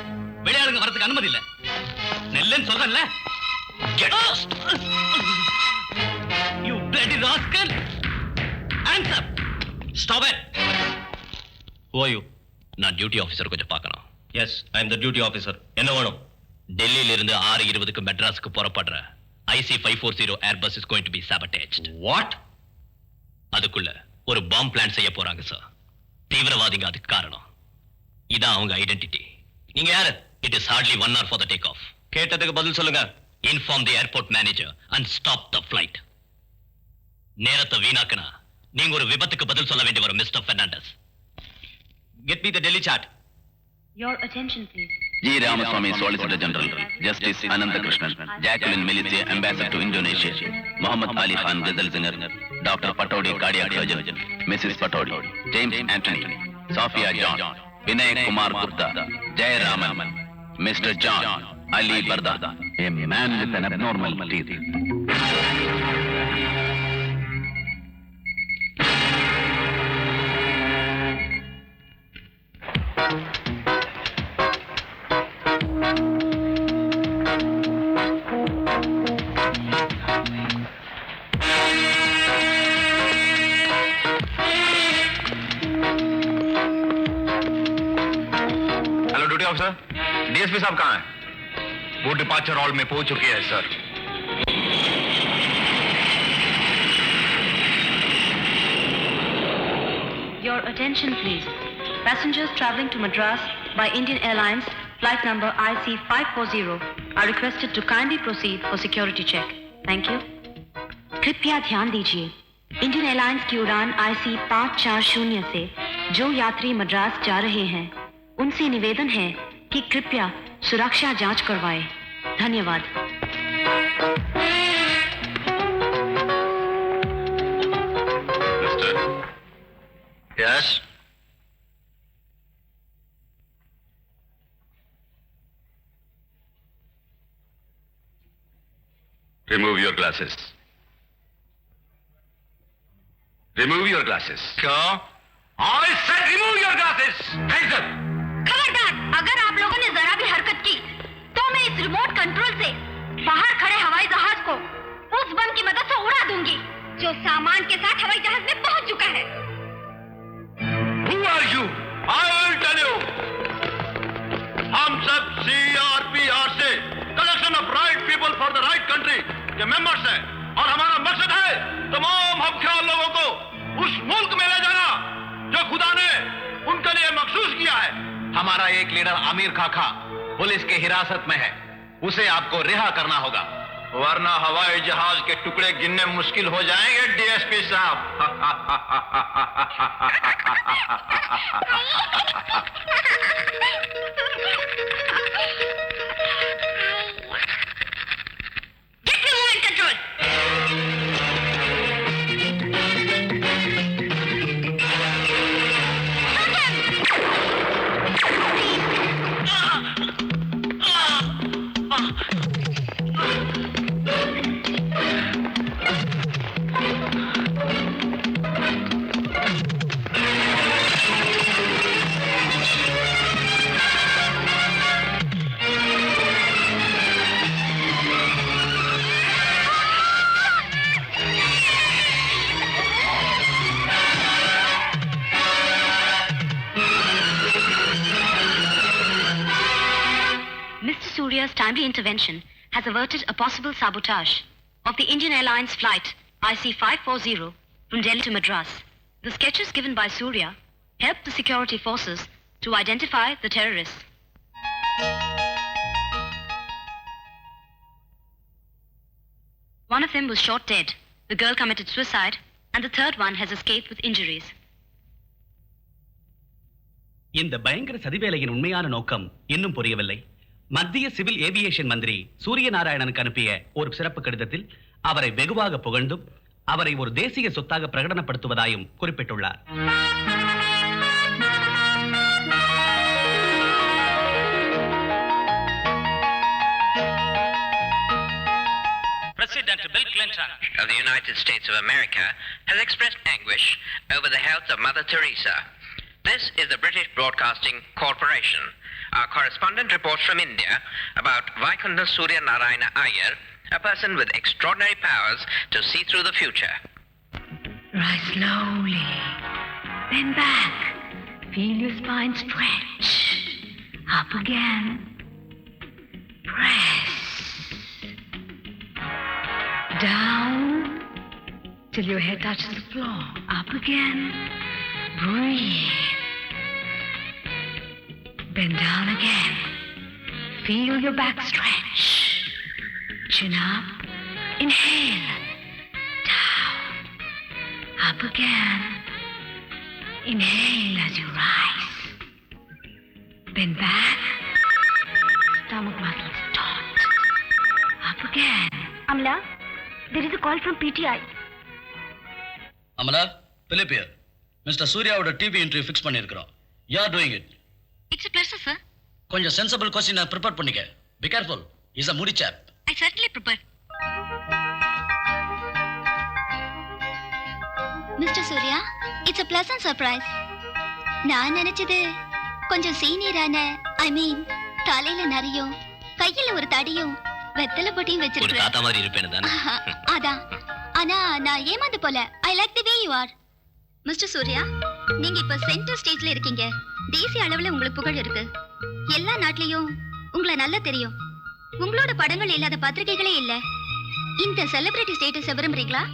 வெளியாளுங்க வரதுக்கு அனுமதி இல்ல. நெல்லன்னு சொல்றேன்ல. Get lost. You bloody rascal. Hands up. Stop it. Who are you? நான் டியூட்டி ஆபீசர் கொஞ்சம் பார்க்கணும். Yes, I am the duty officer. என்ன வேணும்? டெல்லியில இருந்து 6:20க்கு மெட்ராஸ்க்கு புறப்படுற IC-540 Airbus is going to be sabotaged. What? அதுக்குள்ள ஒரு பாம் பிளான் செய்ய போறாங்க சார். தீவிரவாதிங்க அதுக்கு காரணம். இதான் அவங்க ஐடென்டிட்டி. நீங்க யாரு? It is hardly 1 hour for the takeoff. கேட்டதுக்கு பதில் சொல்லுங்க. Inform the airport manager and stop the flight. நேரத்தை வீணாக்குனா நீங்க ஒரு விபத்துக்கு பதில் சொல்ல வேண்டி வரும் mister Fernandes. Get me the Delhi chart. Your attention please. G. Ramaswamy, Solicitor General, Justice Anandakrishnan, Jacqueline Milice, Ambassador to Indonesia, Muhammad Ali Khan, Ghazal Singer, Dr. Patodi, Cardiac Surgeon, Mrs. Patodi, James Anthony, Sophia John, Vinay Kumar Gupta, Jay Raman, Mr. John, Ali Barda, a man with an abnormal teeth. Hello duty officer, DSP साहब कहाँ हैं? वो departure hall में पहुंच चुकी है sir. Your attention please. Passengers traveling to Madras by Indian Airlines, flight number IC540 are requested to kindly proceed for security check. Thank you. कृपया ध्यान दीजिए, इंडियन एयरलाइंस की उड़ान IC540 से जो यात्री मद्रास जा रहे हैं, उनसे निवेदन है कि कृपया सुरक्षा जांच करवाएं। धन्यवाद। Yes. Remove your glasses. Remove your glasses. क्या? I said remove your glasses. Hands up. खबरदार, अगर आप लोगों ने जरा भी हरकत की तो मैं इस रिमोट कंट्रोल से बाहर खड़े हवाई जहाज को उस बम की मदद से उड़ा दूंगी जो सामान के साथ हवाई जहाज में पहुंच चुका है। Who are you? I will tell you. हम सब CRPR से collection of right people for the right country के members हैं और हमारा मकसद है तमाम हबख्याल लोगों को उस मुल्क में ले जाना जो खुदा ने उनके लिए मखसूस किया है। हमारा एक लीडर आमिर खाखा पुलिस के हिरासत में है, उसे आपको रिहा करना होगा, वरना हवाई जहाज के टुकड़े गिनने मुश्किल हो जाएंगे डीएसपी साहब। Get the movement control. Mr. Surya's timely intervention has averted a possible sabotage of the Indian Airlines flight IC540 from Delhi to Madras. The sketches given by Surya helped the security forces to identify the terrorists. One of them was shot dead, the girl committed suicide, and the third one has escaped with injuries. இந்த பயங்கர சதிவேலையின் உண்மையான நோக்கம் இன்னும் புரியவில்லை. மத்திய civil aviation மந்திரி சூரிய நாராயணனுக்கு அனுப்பிய ஒரு சிறப்பு கடிதத்தில் அவரை வெகுவாக புகழ்ந்தும் அவரை ஒரு தேசிய சொத்தாக பிரகடனப்படுத்துவதாயும் குறிப்பிட்டுள்ளார். President Bill Clinton of the United States of America has expressed anguish over the health of Mother Teresa. This is the British Broadcasting Corporation. Our correspondent reports from India about Vaikunth Surya Narayana Iyer, a person with extraordinary powers to see through the future. Rise slowly, bend back, feel your spine stretch, up again, press, down till your head touches the floor, up again, breathe, bend down again, feel your back stretch, chin up, inhale, up again. Inhale as you rise. Bend back. Stomach muscles taut. Up again. Amla, there is a call from PTI. Amala, Philip here. Mr. Suryaவோட TV interview fix பண்ணியிருக்கிறோம். You are doing it. It's a pleasure, sir. கொஞ்சம் sensible கொஸ்டினை prepare பண்ணிக்க. Be careful. He's a moody chap. I certainly prepare. Mr. Surya, it's a pleasant surprise. நான் நினைச்சது கொஞ்சம் சீனியரான தலையில நிறையும் கையில ஒரு தடியும் வெத்தலை பொட்டியும் வச்சிருக்கேன். தாத்தா மாதிரி இருப்பேன் தானே. அதான். ஆனா நான் ஏமாந்து போல. I like the way you are. Mister Surya, நீங்க இப்ப சென்டர் ஸ்டேஜ்ல இருக்கீங்க. தேசிய அளவுல உங்களுக்கு புகழ் இருக்கு. எல்லா நாட்டிலையும் உங்களை நல்லா தெரியும். உங்களோட படங்கள் இல்லாத பத்திரிகைகளே இல்ல. இந்த செலிபிரிட்டி ஸ்டேட்டஸ் விரும்புறீங்களா?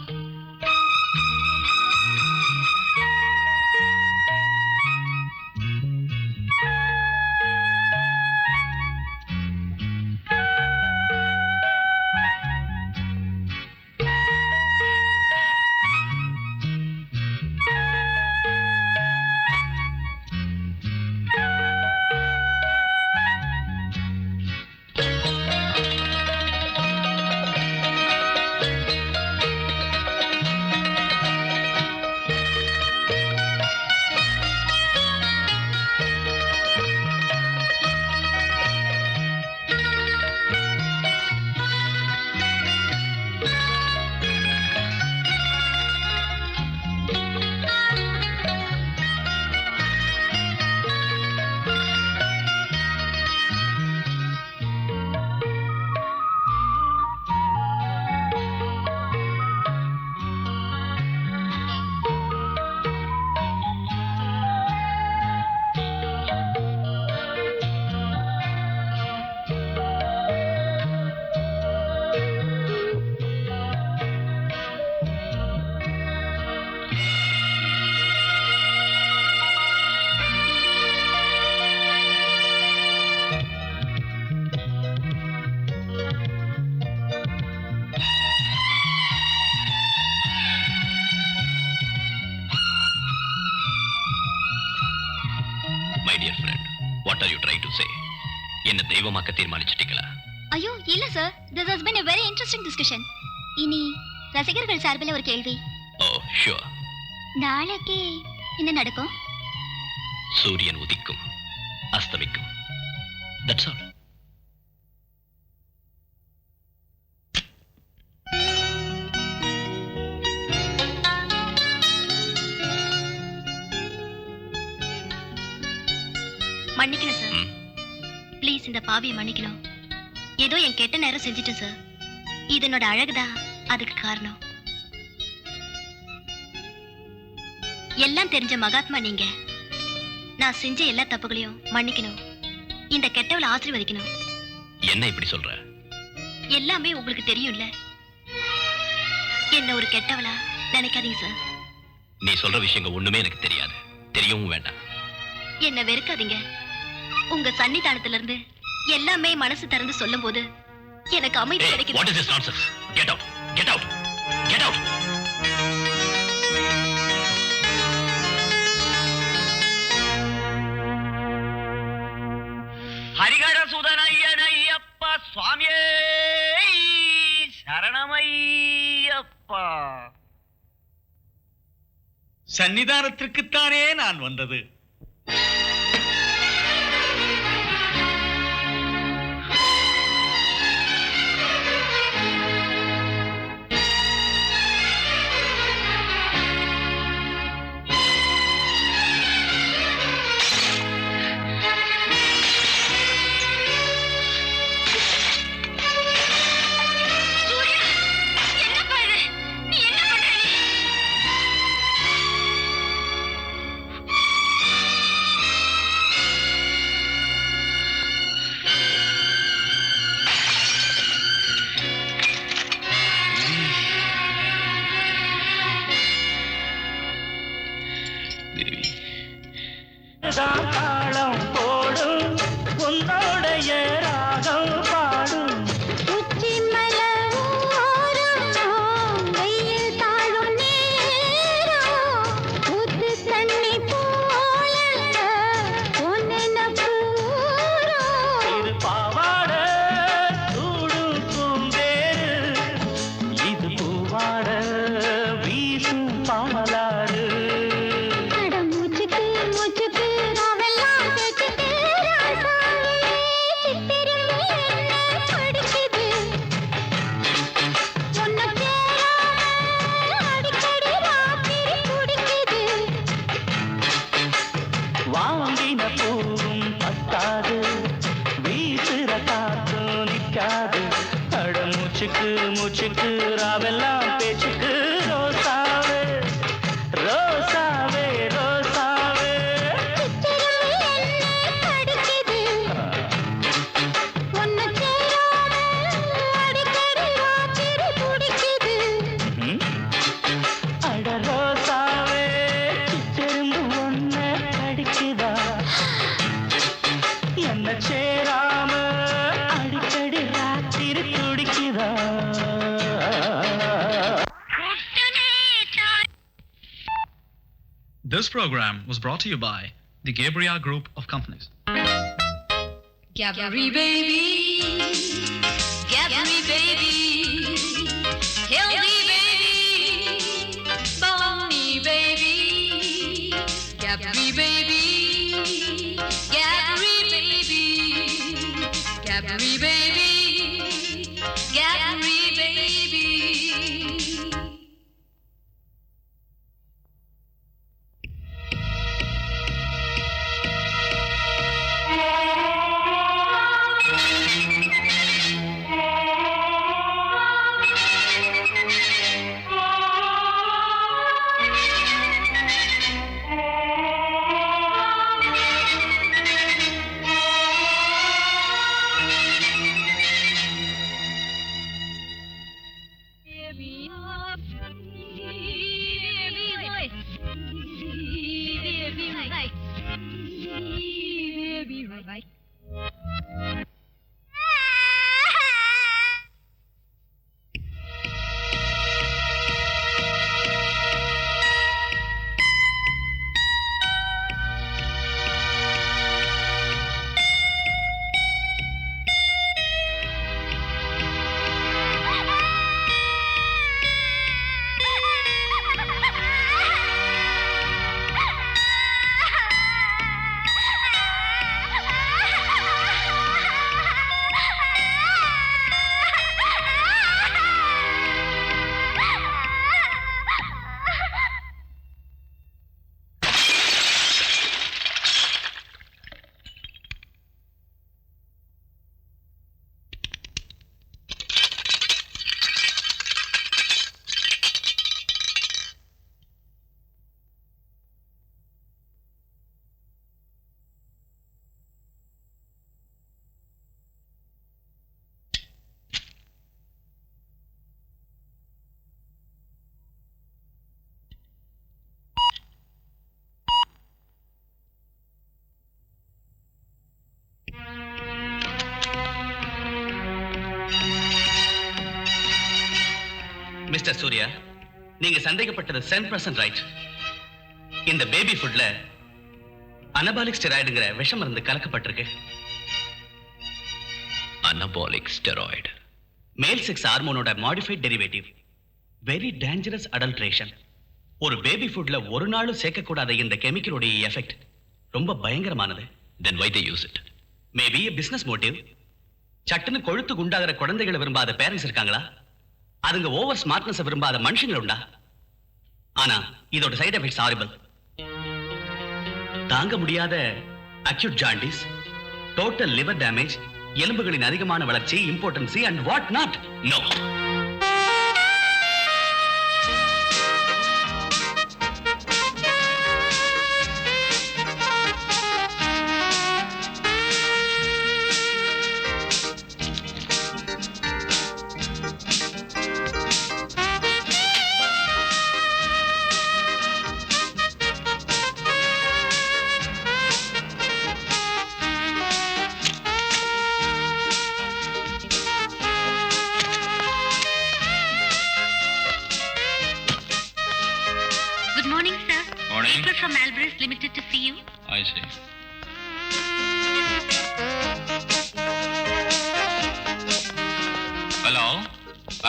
என்ன தெய்வமாக்க தீர்மானிச்சிட்டீங்களா? ஐயோ இல்ல sir, this has been a very interesting discussion. இனி ரசிகர்கள் சார்பில் ஒரு கேள்வி. ஓ ஷூர். நாளைக்கு என்ன நடக்கும்? சூரியன் உதிக்கும், அஸ்தமிக்கும். That's all. மன்னிக்கணும் சார், ப்ளீஸ் இந்த பாவியை மன்னிக்கணும். ஏதோ என் கெட்ட நேரம் செஞ்சுட்டேன் சார். இதனோட அழகுதான் அதுக்கு காரணம். எல்லாம் தெரிஞ்ச மகாத்மா நீங்க. நான் செஞ்ச எல்லா தப்புகளையும் மன்னிக்கணும். இந்த கெட்டவளை ஆசீர்வதிக்கணும். என்ன இப்படி சொல்ற? எல்லாமே உங்களுக்கு தெரியும்ல. என்ன ஒரு கெட்டவளா நினைக்காதீங்க சார். நீ சொல்ற விஷயங்கள் ஒண்ணுமே எனக்கு தெரியாது, தெரியவும் வேண்டாம். என்ன வெறுக்காதீங்க. உங்க சன்னிதானத்துல இருந்து எல்லாமே மனசு திறந்து சொல்லும் போது எனக்கு அமைதி கிடைக்கும். What is this nonsense? Get out! Get out! Get out! Harihara சுதனையனையப்பா சுவாமியே சரணமையப்பா. சன்னிதானத்திற்குத்தானே நான் வந்தது. தாளம் போடும் உன்னோடைய ராகம் பாடும் உச்சி மலரும் வெயில் தாழும் நேரம் ஊத்து தண்ணி போல இது பாவாட சூடும் பூந்தேரு, இது பூவாட வீசும் பாலாறு. மூச்சுக்கு நாவெல்லாம் கேட்டு மூச்சுக்கு மூச்சுக்கு ராவெல்லாம் பேச்சுக்கு ரோசாவே ரோசாவே ரோசாவே அட ரோசாவே சிச்செரும்பு ஒன்ன கடிக்குதா என்ன சேராம அடிக்கடி ராத்திரி துடிக்குதா This program was brought to you by the Gabriel Group of Companies. Gabri baby, Gabri baby, healthy baby, bony baby, Gabri baby, Gabri baby, Gabri baby, Gabri baby. Mister Surya, நீங்க சந்தேகப்பட்டது 100% ரைட். இந்த பேபி ஃபுட்ல anabolic ஸ்டெராய்டுங்கிற விஷ மருந்து கலக்கப்பட்டிருக்கு. Anabolic steroid male sex ஹார்மோனோட modified derivative. Very dangerous adulteration. ஒரு பேபி ஃபுட்ல ஒரு நாளும் சேர்க்கக்கூடாத இந்த கெமிக்கலோட எஃபெக்ட் ரொம்ப பயங்கரமானது. Then why they use it? Maybe a business motive. சட்டுன்னு கொழுத்து குண்டாகிற குழந்தைகளை விரும்பாத பேரண்ட்ஸ் இருக்காங்களா? அதுங்க ஓவர் ஸ்மார்ட்னஸ் விரும்பாத மனுஷங்க உண்டா? ஆனா இதோட சைடு எஃபெக்ட்ஸ் ஹாரிபிள். தாங்க முடியாத acute jaundice, total liver damage, எலும்புகளின் அதிகமான வளர்ச்சி, impotency and what not. No. People from Alvarez Limited to see you. I see. Hello,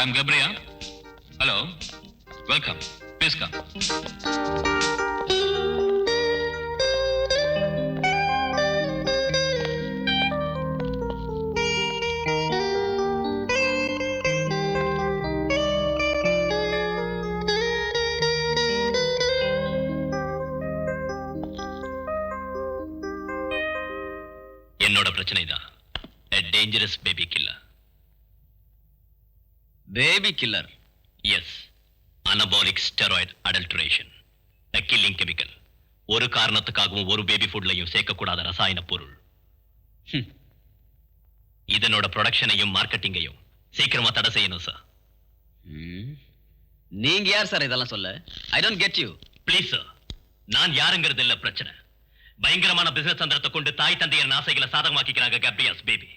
I'm Gabriel. Hello, welcome. Please come. என்னோட பிரச்சனை தான் a dangerous baby killer. Baby killer. Yes, anabolic steroid adulteration, a killing chemical. ஒரு காரணத்துக்காகவும் ஒரு baby ஃபுட்லையும் சேர்க்கக்கூடாத ரசாயன பொருள். இதனோட ப்ரொடக்ஷனையும் மார்க்கெட்டிங்கையும் சீக்கிரமா தடை செய்யணும் சார். நீங்க யார் சார் இதெல்லாம் சொல்ல? I don't get you. Please sir, நான் யாருங்கிறது இல்ல பிரச்சனை. பயங்கரமான பிசினஸ் தந்திரத்தை கொண்டு தாய் தந்தையர் ஆசைகளை சாதகமாக்கிக்கிறாங்க கேப்ரியாஸ் பேபி.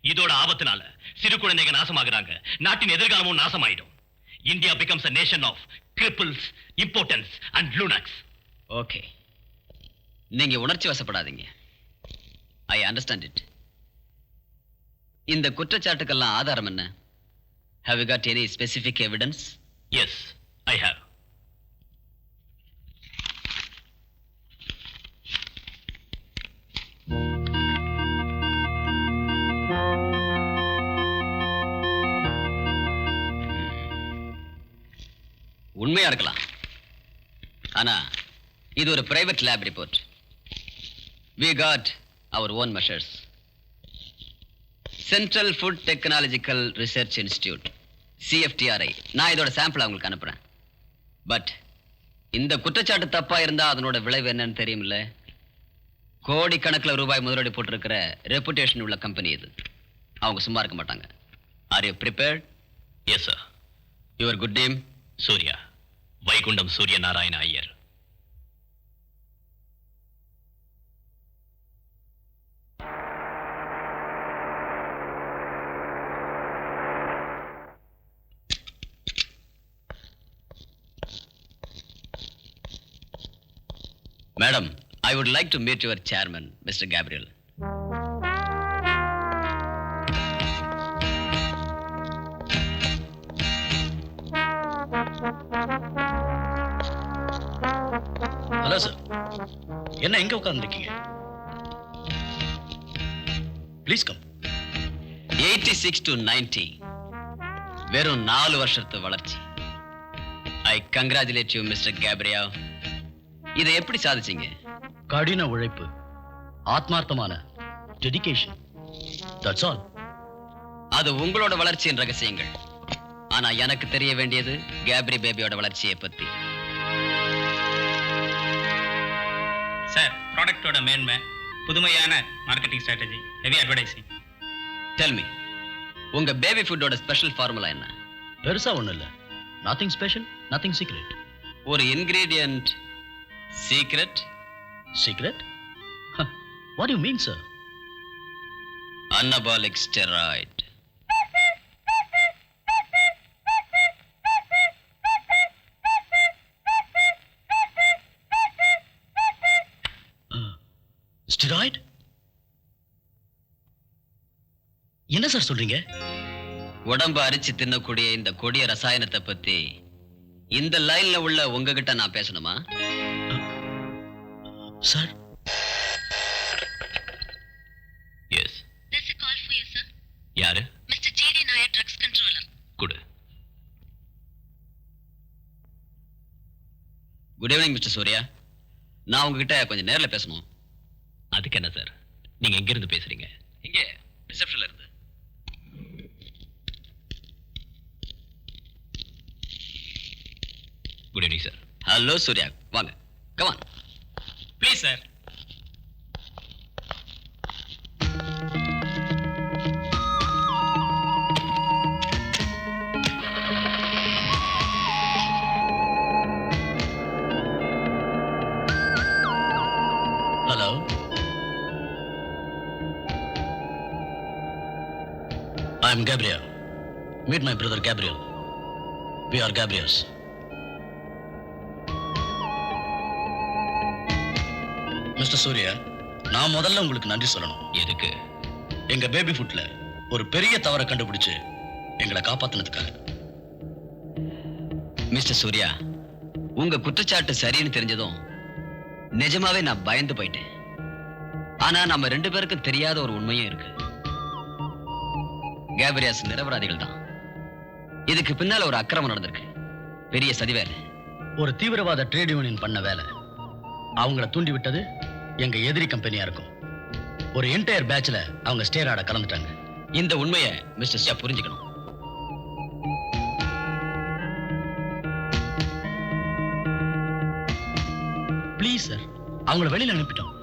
இதோட ஆபத்தினால சிறு குழந்தைங்க நாசமாகறாங்க, நாட்டின் எதிர்காலமும் நாசமாயிடும். India becomes a nation of cripples, impotents and lunatics. Okay, நீங்க உணர்ச்சி வசப்படாதீங்க. I understand it. இந்த குற்றச்சாட்டுக்கெல்லாம் ஆதாரம் என்ன? Have you got any specific evidence? Yes, I have. உண்மையா இருக்கலாம், ஆனா இது ஒரு private lab report. We got our own measures. Central food technological research institute, CFTRI. நான் இதோட சாம்பிள் அவங்களுக்கு அனுப்புறேன். பட் இந்த குற்றச்சாட்டு தப்பா இருந்தா அதனோட விளைவு என்னன்னு தெரியுமில்ல? கோடிக்கணக்கில் ரூபாய் முதலீடு போட்டிருக்கிற ரெப்புடேஷன் உள்ள கம்பெனி இது. அவங்க சும்மா இருக்க மாட்டாங்க. Are you prepared? Yes sir. Your good name? Surya, Vaikundam Surya Narayana Iyer. Madam, I would like to meet your chairman, Mr. Gabriel. Hello sir, என்ன எங்க உட்கார்ந்துருக்கீங்க? Please come. 86 to 90, வெறும் 4 வருஷத்து வளர்ச்சி. I congratulate you, Mr. Gabriel. இதை எப்படி சாதிச்சீங்க? கடின உழைப்பு, ஆத்மார்த்தமான டெடிகேஷன். That's all. அது உங்களோட வளர்ச்சியின் ரகசியங்கள். ஆனா எனக்கு தெரிய வேண்டியது கேப்ரி பேபியோட வளர்ச்சியை பத்தி. சார், ப்ராடக்ட்டோட மேன்மை, புதுமையான marketing strategy, heavy advertising. Tell me, உங்க பேபி ஃபுட்டோட ஸ்பெஷல் ஃபார்முலா என்ன? பெருசா ஒண்ணும் இல்ல. Nothing special, nothing secret. ஒரு ingredient secret? Secret? What you mean sir? Anabolic steroid. Steroid? என்ன சார் சொல்றீங்க? உடம்பு அரிச்சு தின்னக்கூடிய இந்த கொடிய ரசாயனத்தை பத்தி இந்த லைன்ல உள்ள உங்ககிட்ட நான் பேசணுமா? Sir. Yes. There's a call for you, sir. யாரு? Mr. JD Nair, drugs controller. Good. Good evening mister Surya. நான் உங்ககிட்ட கொஞ்சம் நேர்ல பேசணும். அதுக்கு என்ன சார், நீங்க எங்க இருந்து பேசுறீங்க? இங்கே ரிசப்ஷன்ல இருந்து. Good evening sir. Hello Surya, வாங்க. Come on. Please sir. Hello. I am Gabriel. Meet my brother Gabriel. We are Gabriels. Mister Surya, நான் முதல்ல உங்களுக்கு நன்றி சொல்லணும். எதுக்கு? எங்க பேபி ஃபுட்ல ஒரு பெரிய தவறை கண்டுபிடிச்சு எங்களை காப்பாத்தினதுக்காக. மிஸ்டர் சூர்யா, உங்க குற்றச்சாட்டு சரின்னு தெரிஞ்சதும் நிஜமாவே நான் பயந்து போயிட்டேன். ஆனா நம்ம 2 பேருக்கும் தெரியாத ஒரு உண்மையும் இருக்கு. கேப்ரியாஸ் நிரபராதிகள் தான். இதுக்கு பின்னால ஒரு அக்கிரமம் நடந்திருக்கு. பெரிய சதி வேலை. ஒரு தீவிரவாத ட்ரேட் யூனியன் பண்ண வேலை. அவங்கள தூண்டி விட்டது எங்க எதிரி கம்பெனியா இருக்கும். ஒரு என்டையர் பேட்ச்ல அவங்க ஸ்டேராட கலந்துட்டாங்க. இந்த உண்மையை மிஸ்டர் ஷா புரிஞ்சுக்கணும். அவங்கள வெளியில அனுப்பிட்டோம்.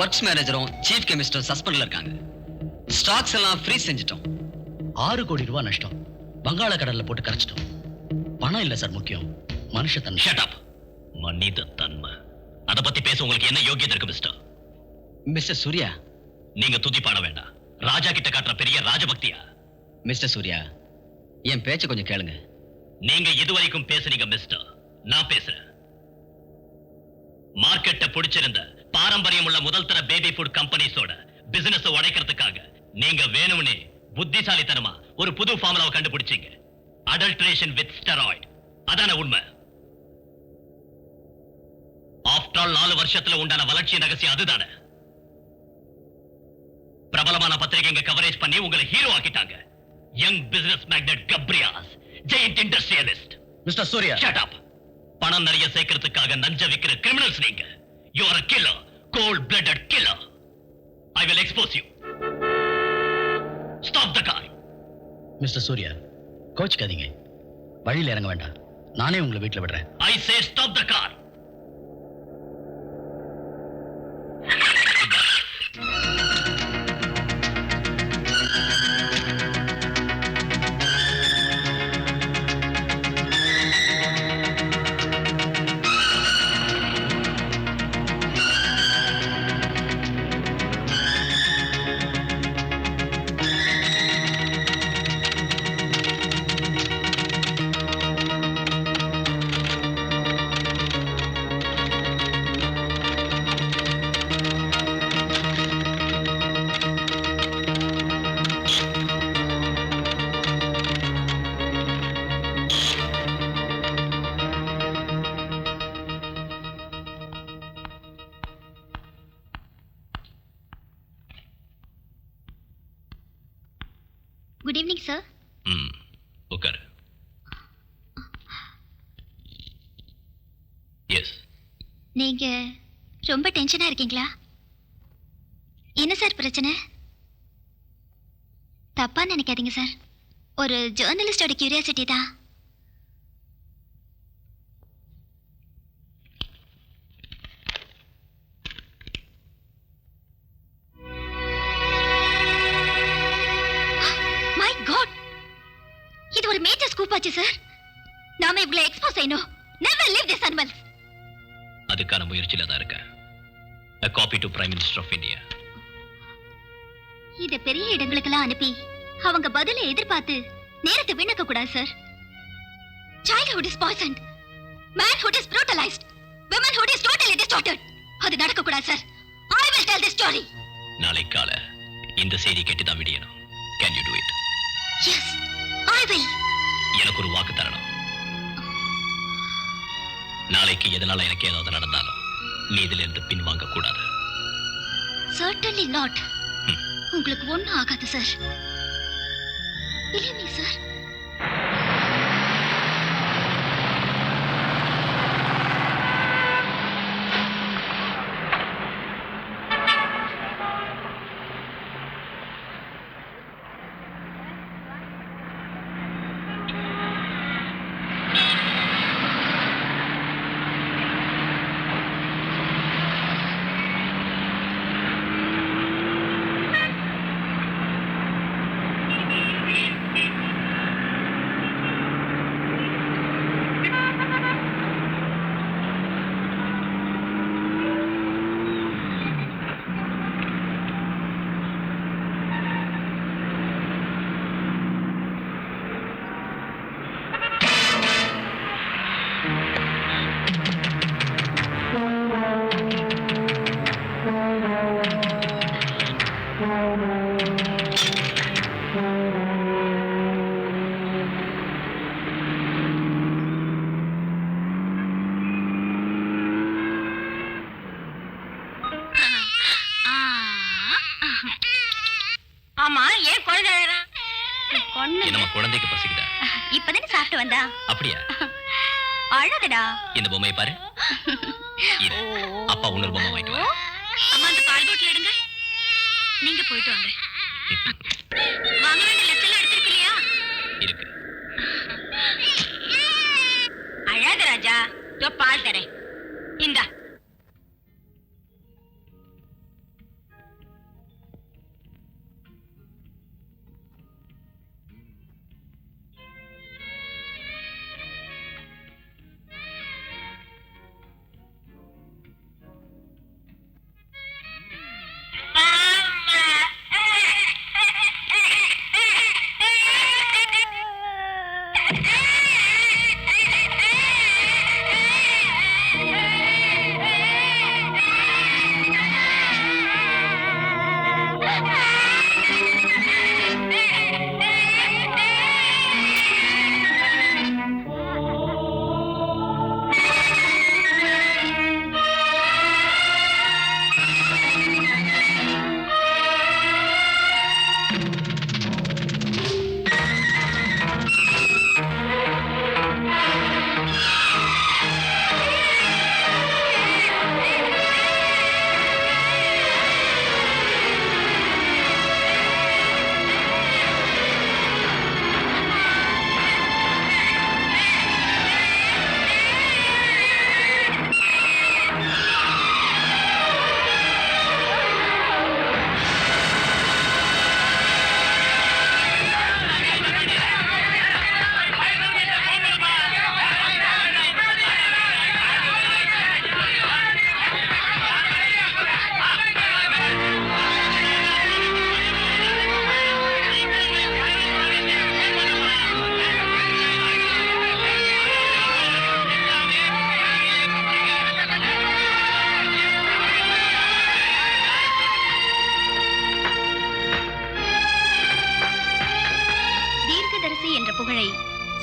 ஒர்க்ஸ் மேனேஜரும் சீஃப் கெமிஸ்டரும் சஸ்பெண்ட்ல இருக்காங்க. ஸ்டாக்ஸ் எல்லாம் ஃப்ரீஸ் செஞ்சிட்டோம். 6 கோடி ரூபாய் நஷ்டம். வங்காள கடல்ல போட்டு கரைச்சிட்டோம். பணம் இல்ல சார் முக்கியம், மனுஷத்தன்மை. Shut up. மனித தன்மை. அத பத்தி பேச உங்களுக்கு என்ன யோகியதை இருக்கு மிஸ்டர்? மிஸ்டர் சூர்யா, நீங்க துதி பாட வேண்டாம். ராஜா கிட்ட காட்டுற பெரிய ராஜபக்தியா? மிஸ்டர் சூர்யா, என் பேச்ச கொஞ்சம் கேளுங்க. நீங்க இதுவரைக்கும் பேசுறீங்க மிஸ்டர், நான் பேசுறேன். மார்க்கெட்டை பிடிச்சிருந்த பாரம்பரியம் உள்ள முதல் தர பேபி ஃபுட் கம்பெனிஸோட பிசினஸ் உடைக்கிறதுக்காக நீங்க வேணும்னே புத்திசாலித்தனமா ஒரு புது ஃபார்முலாவை கண்டுபிடிச்சீங்க. Adulteration with steroid. அதான உண்மை. ஆஃப்டர் ஆல் 4 வருஷத்துல உண்டான வளர்ச்சி ரகசியம் அதுதானே. பிரபலமான பத்திரிகைங்க கவரேஜ் பண்ணி உங்களை ஹீரோ ஆக்கிட்டாங்க. Young business magnate Gabrias, giant industrialist. Mister Surya, shut up. பணம் நிறைய சேர்க்கிறதுக்காக நஞ்ச விக்கிற கிரிமினல்ஸ் நீங்க. You are a killer, cold blooded killer. I will expose you. Stop the car. Mister Surya, கோச்சுக்காதீங்க. வழியில இறங்க வேண்டாம், நானே உங்களை வீட்டுல விடுறேன். I say stop the car. Good evening sir. உட்காரு. எஸ். நீங்க ரொம்ப டென்ஷனா இருக்கீங்களா? என்ன சார் பிரச்சனை? தப்பா நினைக்காதீங்க சார், ஒரு ஜேர்னலிஸ்டோட கியூரியாசிட்டி தான். மை காட், இது ஒரு மேஜர் ஸ்கூப் ஆச்சு சார். நாம இவங்களை எக்ஸ்போஸ் செய்யணும். Never leave this animals. அதுக்கான முயற்சியில தான் இருக்கேன். A copy to Prime Minister of India. இத பெரிய இடங்களுக்கெல்லாம் அனுப்பி அவங்க பதிலை எதிர்பார்த்து நேரத்தை வீணாக்க கூடாது sir. Childhood is poisoned. Manhood is brutalized. Womanhood is totally distorted. அது நடக்க கூடாது sir. I will tell this story. நாளை கால இந்த செய்தி கேட்டு தான் விடியணும். Can you do it? Yes, I will. எனக்கு ஒரு வாக்கு தரணும். நாளைக்கு எதனால எனக்கு ஏதாவது நடந்தாலும் நீ இதுல இருந்து பின்வாங்க கூடாது. Certainly not. உங்களுக்கு ஒண்ணும் ஆகாது சார். Believe me, sir. ஆமா, ஏன் குழந்தை நம்ம குழந்தைக்கு பசிக்குதா? இப்பதானே சாப்பிட்டு வந்தா. அப்படியா? அழகடா. இந்த பொம்மையை பாரு. இரு, அப்பா இன்னொரு பொம்மை வாங்கிட்டு வரேன். அம்மா அந்த பால் போட்ல எடுங்க. நீங்க போயிட்டு வாங்க. வாங்க வேண்டிய லெஃப்ட் எல்லாம் எடுத்துருக்கு இல்லையா? இருக்கு. அழாத ராஜா, இதோ பால் தரேன். இந்தா.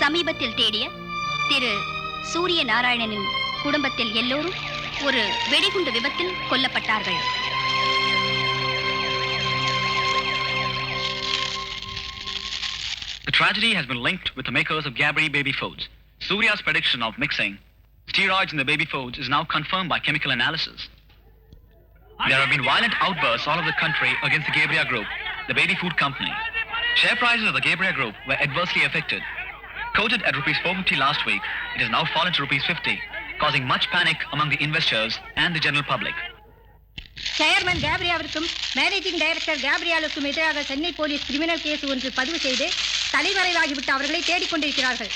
சமீபத்தில் தேடிய திரு சூரிய நாராயணனின் குடும்பத்தில் எல்லோரும் ஒரு வெடிகுண்டு விபத்தில் கொல்லப்பட்டார்கள். The tragedy has been linked with the makers of Gabri baby foods. Surya's prediction of mixing steroids in the baby foods is now confirmed by chemical analysis. There have been violent outbursts all over the country against the Gabriel Group, the baby food company. Share prices of the Gabriel Group were adversely affected. Quoted at rupees 450 last week, it has now fallen to rupees 50, causing much panic among the investors and the general public. Chairman கேப்ரியாவிற்கும் managing director கேப்ரியாலுக்கும் எதிராக Chennai police criminal case ஒன்று பதிவு செய்து தலைமறைவாகிவிட்டு அவர்களை தேடிக்கொண்டிருக்கிறார்கள்.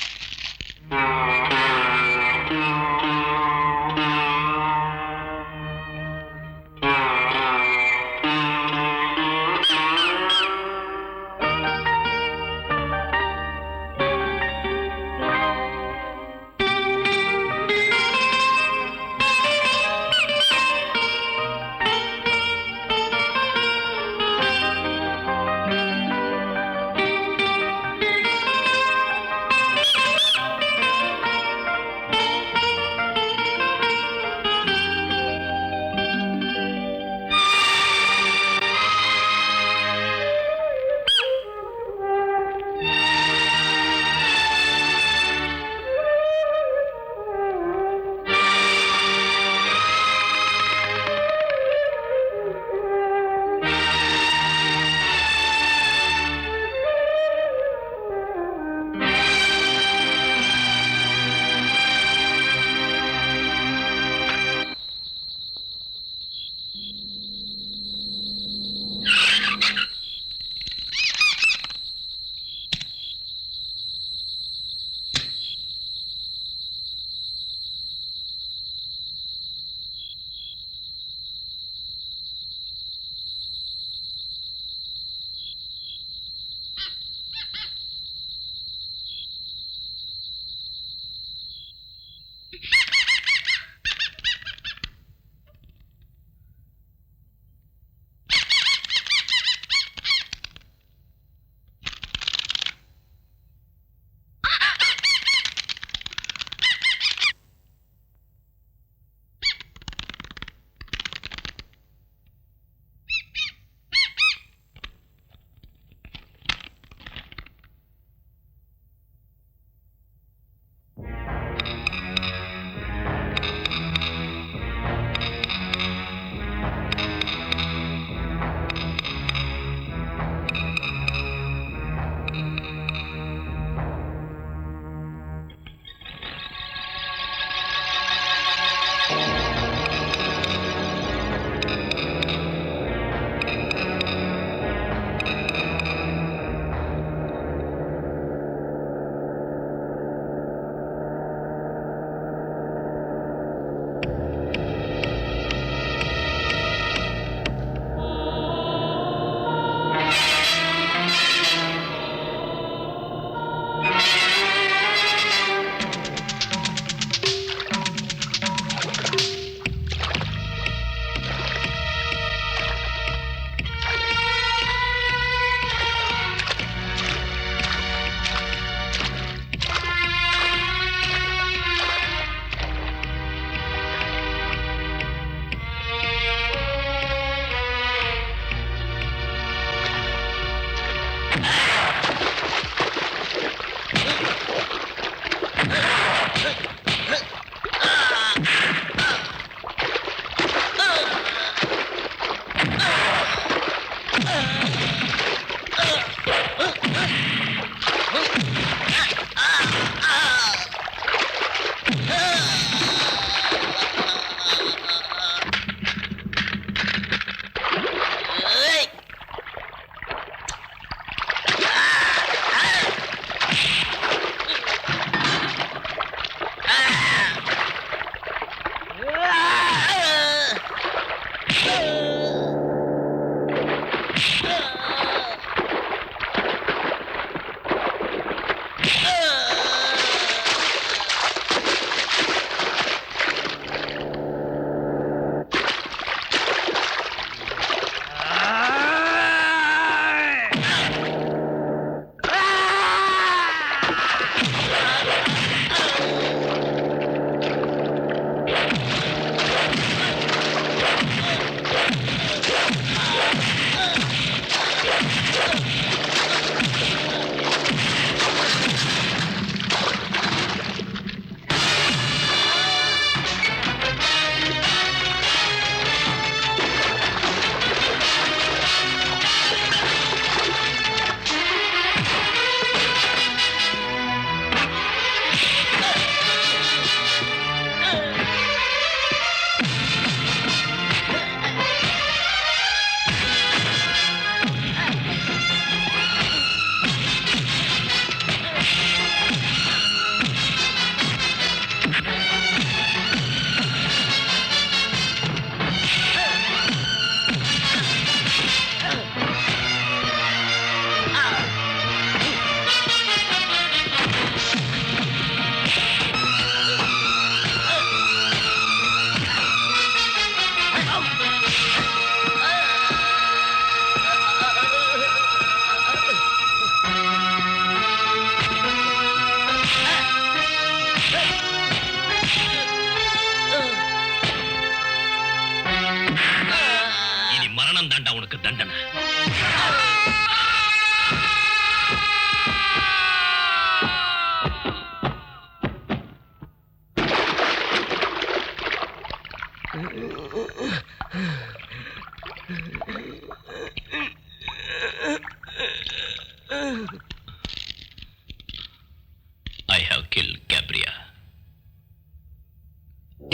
I have killed Gabriel.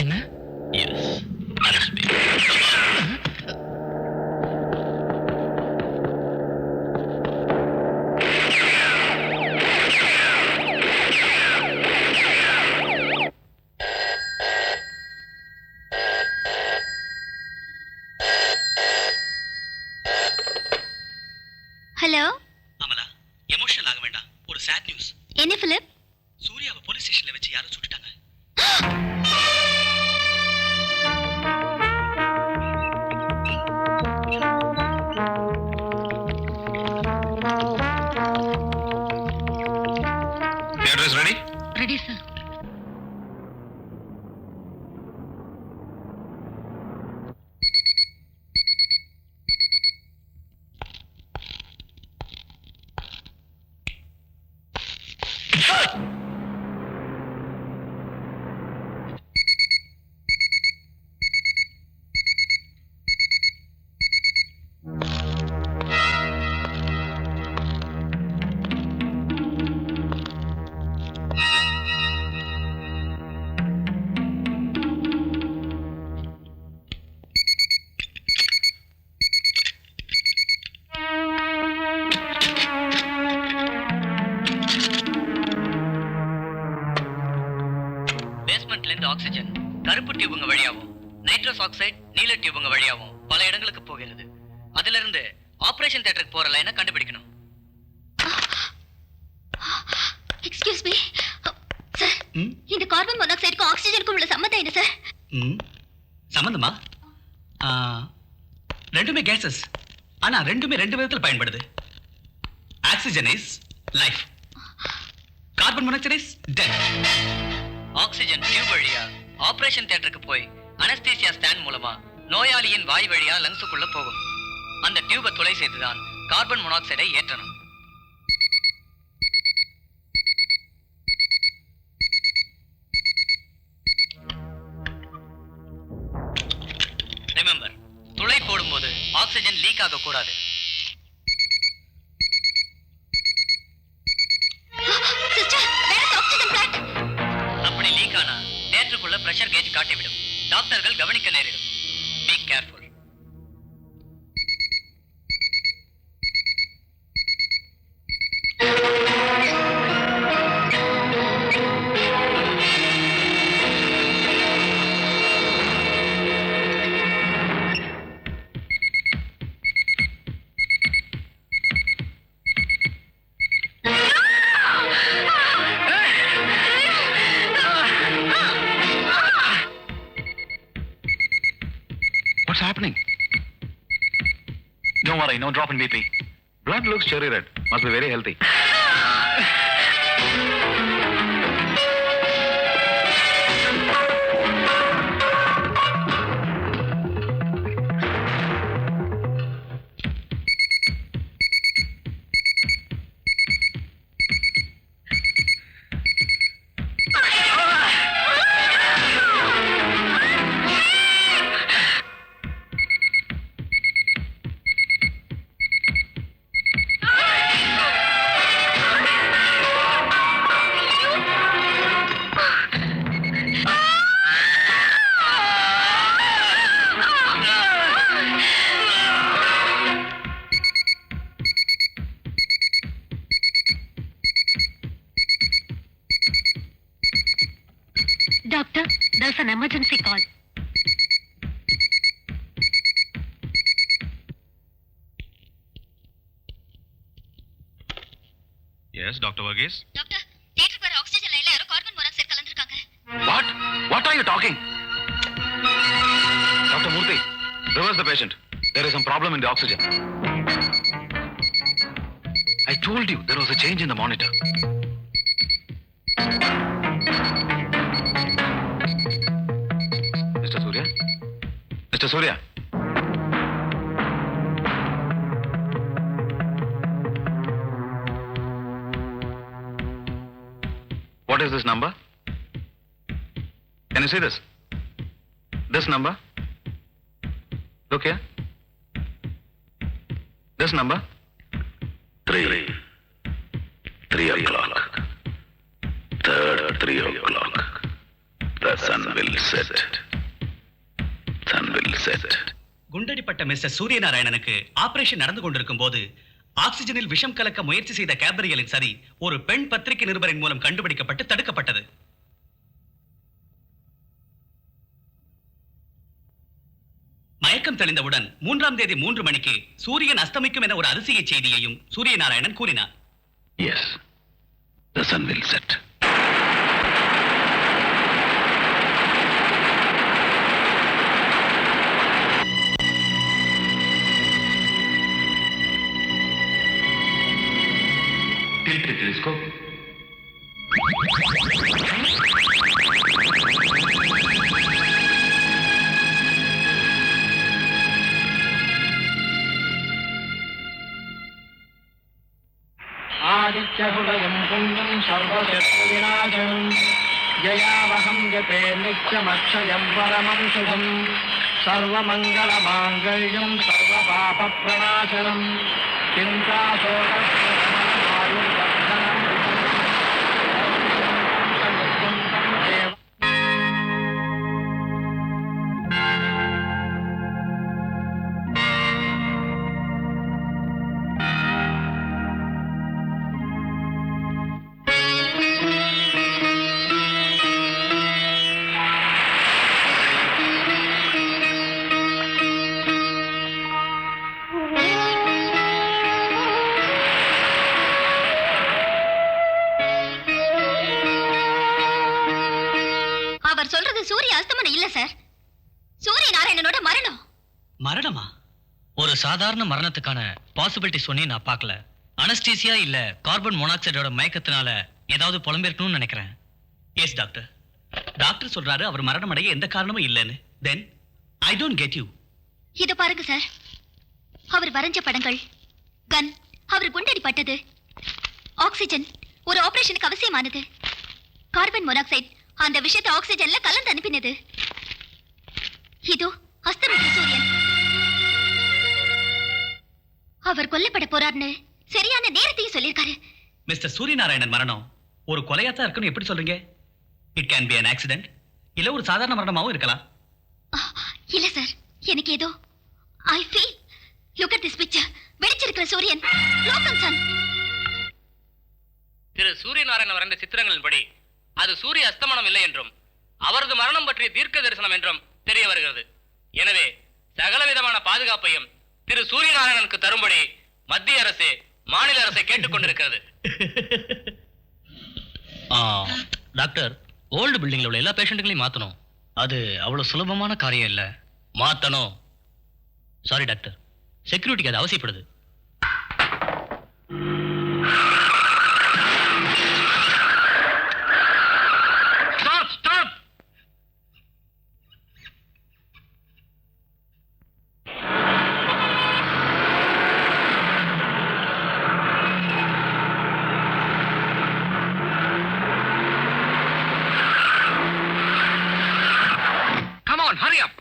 என்ன? Yes. Arrest me. Hello Amala, emotional ஆக வேண்டாம். ஒரு சேட் நியூஸ். என்ன பிலிப்? சூர்யாவை போலீஸ் ஸ்டேஷன்ல வச்சு யாரும் சுட்டுட்டாங்க. Address ready? Ready sir. பேஸ்மெண்ட்ல இருந்து ஆக்சிஜன் கருப்பு டியூபுங்க வழியாவும் நைட்ரஸ் ஆக்சைடு நீல டியூபுங்க வழியாவும் பல இடங்களுக்கு போகிறது. அதுல இருந்து ஆபரேஷன் தியேட்டருக்கு போற லைனை கண்டுபிடிக்கணும். எக்ஸ்கியூஸ் மீ சார், இந்த கார்பன் மோனாக்சைடுக்கும் ஆக்சிஜனுக்கும் உள்ள சம்மந்தம் என்ன சார்? சம்பந்தமா? ரெண்டுமே கேசஸ். ஆனா ரெண்டுமே ரெண்டு விதத்துல பயன்படுது. Oxygen is life, carbon monoxide is death. Oxygen tube வழியா ஆபரேஷன் தியேட்டருக்கு போய் அனஸ்தீசியா ஸ்டாண்ட் மூலமா நோயாளியின் வாய் வழியா லங்ஸுக்குள்ள போகும். அந்த டியூபை துளை செய்துதான் கார்பன் மோனாக்சைடை ஏற்றணும். ரிமெம்பர், துளை போடும்போது ஆக்சிஜன் லீக் ஆக கூடாது. அப்படி லீக் ஆனா தியேட்டருக்குள்ள பிரஷர் கேஜ் காட்டிவிடும். டாக்டர்கள் கவனிக்க நேரிடும். Be careful. What's happening? Don't worry, no drop in BP. Blood looks cherry red. Must be very healthy. Doctor, there's an emergency call. Yes, Dr. Varghese? Doctor, தியேட்டருக்கு வர oxygen லைன்ல யாரோ carbon monoxide கலந்திருக்காங்க. What? What are you talking? Dr. Murthy, reverse the patient. There is some problem in the oxygen. I told you there was a change in the monitor. Mr. Surya? Mr. Surya? What is this number? Can you see this? This number? Look here. This number? 3 o'clock. Third 3 o'clock. The sun will set. Sun will set. குண்டடிப்பட்ட mister சூரியநாராயணனுக்கு operation நடந்து கொண்டிருக்கும் போது ஆக்சிஜனில் விஷம் கலக்க முயற்சி செய்த கேப்ரியலின் சரி ஒரு பெண் பத்திரிகை நிருபரின் மூலம் கண்டுபிடிக்கப்பட்டு தடுக்கப்பட்டது. மயக்கம் தெளிந்தவுடன் 3ஆம் தேதி 3 மணிக்கு சூரியன் அஸ்தமிக்கும் என ஒரு அதிசய செய்தியையும் சூரியநாராயணன் கூறினார். Yes, the sun will set. Tilt the telescope. आदित्यहृदयं पुण्यं सर्वशत्रुविनाशनं जयावहं जपे नित्यमक्षयं परमं शुभं सर्वमङ्गलमाङ्गल्यं सर्वपापप्रणाशनं அவர் சொல்றது சூரிய அஸ்தமனம் இல்ல சார், சூரிய நாராயணனோட மரணம். மரணமா? ஒரு சாதாரண மரணத்துக்கான பாசிபிலிட்டி சொன்னே நான் பார்க்கல. அனஸ்டீசியா இல்ல கார்பன் மோனாக்சைடோட மயக்கத்தினால ஏதாவது புலம்பிருக்கணும்னு நினைக்கிறேன். Yes doctor. டாக்டர் சொல்றாரு அவர் மரணம் அடைய எந்த காரணமும் இல்லைன்னு. தென் ஐ டோன்ட் கெட் யூ. இத பாருங்க சார், அவர் வரைஞ்ச படங்கள், கன், அவர் குண்டடிப்பட்டது, ஆக்சிஜன் ஒரு ஆபரேஷனுக்கு அவசியமானது, கார்பன் மோனாக்சைடு அந்த விஷயத்தை ஆக்சிஜன்ல கலந்து அனுப்பினது, இதோ அஸ்தமித்த சூரியன். அவர் கொல்லப்பட போறார்னு சரியான நேரத்தையும் சொல்லியிருக்காரு. மிஸ்டர் சூரியநாராயணன் மரணம் ஒரு கொலையாத்தான் இருக்குன்னு எப்படி சொல்றீங்க? It can be an accident, இல்ல ஒரு சாதாரண மரணமாவும் இருக்கலாம். இல்ல சார், எனக்கு ஏதோ I feel. Look at this picture. வெடிச்சிருக்கிற சூரியன், லோக்கல் சன். திரு சூரியநாராயணன் வரைந்த சித்திரங்களின்படி அது சூரிய அஸ்தமனம் இல்லை என்றும் அவரது மரணம் பற்றிய தீர்க்க தரிசனம் என்றும் தெரிய வருகிறது. எனவே சகலவிதமான பாதுகாப்பையும் திரு சூரியநாராயணனுக்கு தரும்படி மத்திய அரசு மாநில அரசை கேட்டுக்கொண்டிருக்கிறது. டாக்டர், ஓல்டு பில்டிங்ல உள்ள எல்லா பேஷண்ட்டுகளையும் மாத்தணும். அது அவ்வளவு சுலபமான காரியம் இல்ல. மாத்தணும். சாரி டாக்டர், செக்யூரிட்டிக்கு அது அவசியப்படுது. Come on, hurry up.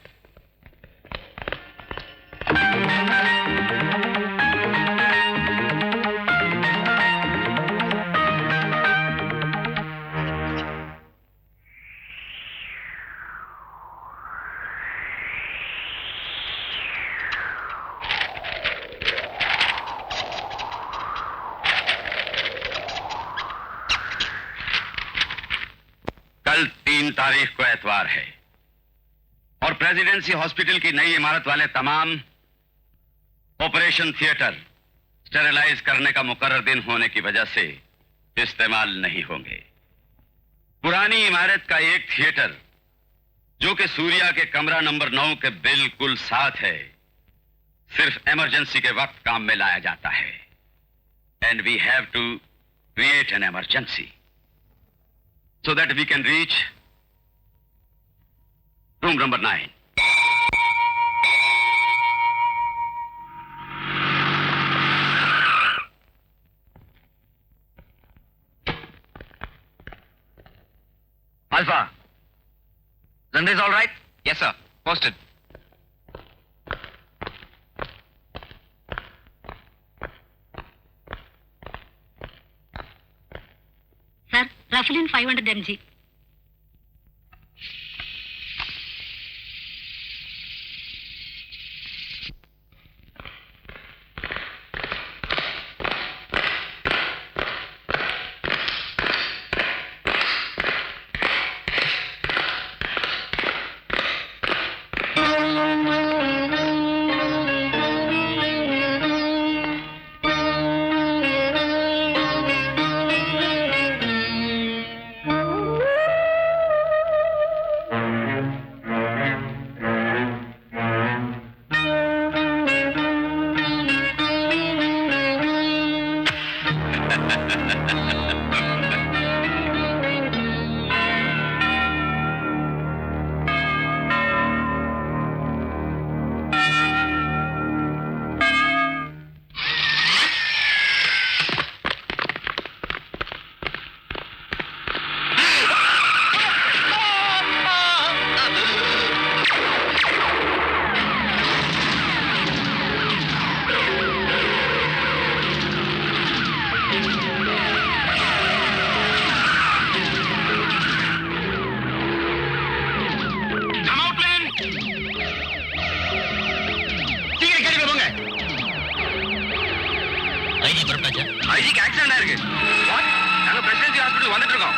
कल 3 तारीख को एतवार है और प्रेसिडेंसी हॉस्पिटल की नई इमारत वाले तमाम ऑपरेशन थिएटर स्टेरिलाइज करने का मुकर्रर दिन होने की वजह से इस्तेमाल नहीं होंगे। पुरानी इमारत का एक थिएटर जो कि सूर्या के कमरा नंबर 9 के बिल्कुल साथ है, सिर्फ इमरजेंसी के वक्त काम में लाया जाता है। And we have to create an emergency so that we can reach room number 9. Alpha. Zandis all right? Yes, sir. Posted. Sir, Rafalin 500 mg. ஐஜிக்கு accident ஆயிருக்கு. வாட்? நாங்க பிரசிடென்சி ஹாஸ்பிடல் வந்துட்டு இருக்கோம்.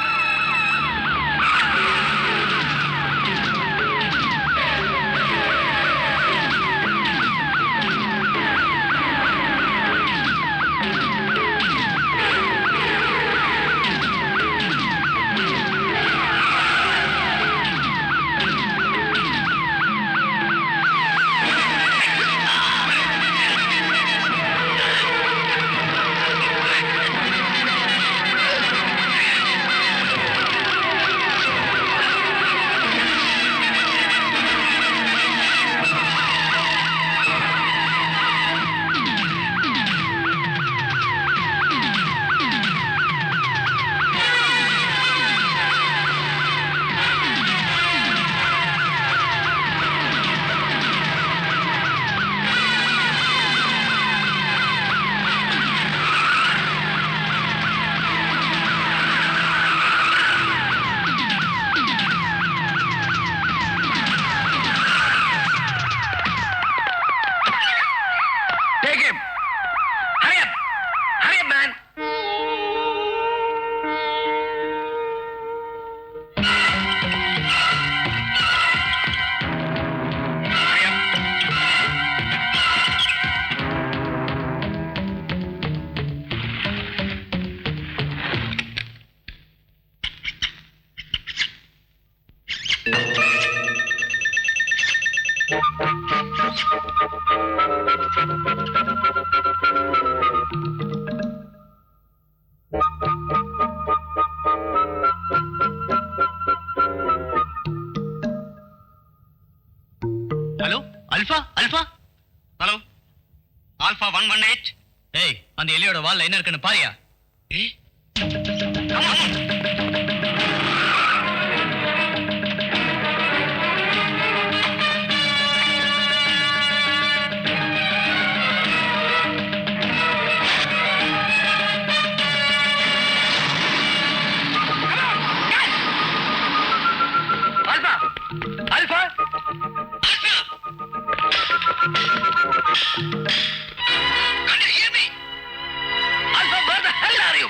Hello alpha alpha hello alpha 118. ஏய் அந்த எலியோட வால்ல என்ன இருக்குன்னு பாரியா? ஏய் Alpha! Alpha! Can't you hear me? Alpha, where the hell are you?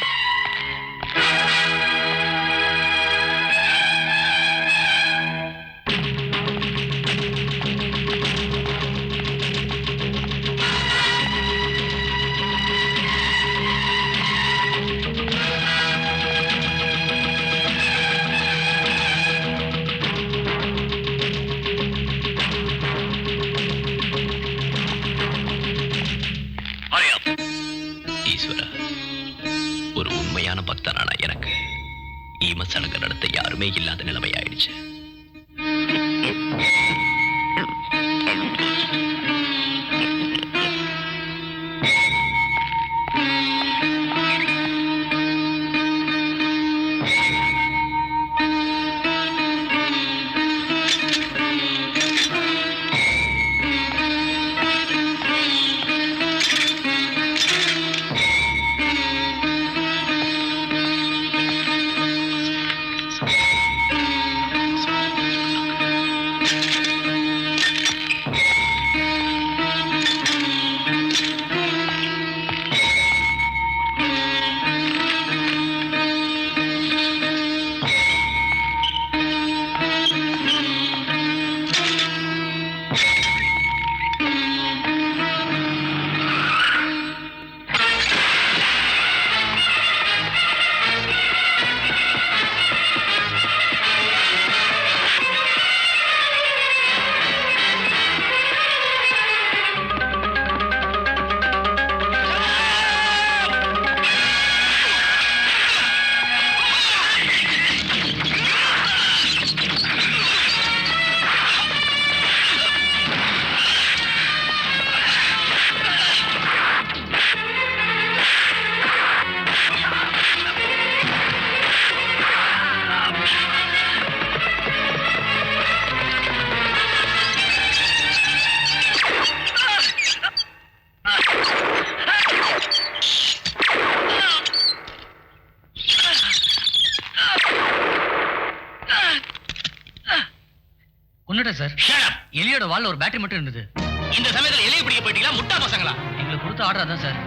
ஈஸ்வரா, ஒரு உண்மையான பக்தனான எனக்கு ஈம சடங்கு நடத்த யாருமே இல்லாத நிலைமை ஆயிடுச்சு. கொன்னுட்டேன் சார். எலியோட வால்ல ஒரு பேட்டரி மட்டும் இருந்தது. இந்த சமயத்துல எலியை பிடிக்க போயிட்டீங்களா முட்டா பசங்களா? எங்களுக்கு கொடுத்த ஆர்டர் அதான் சார்.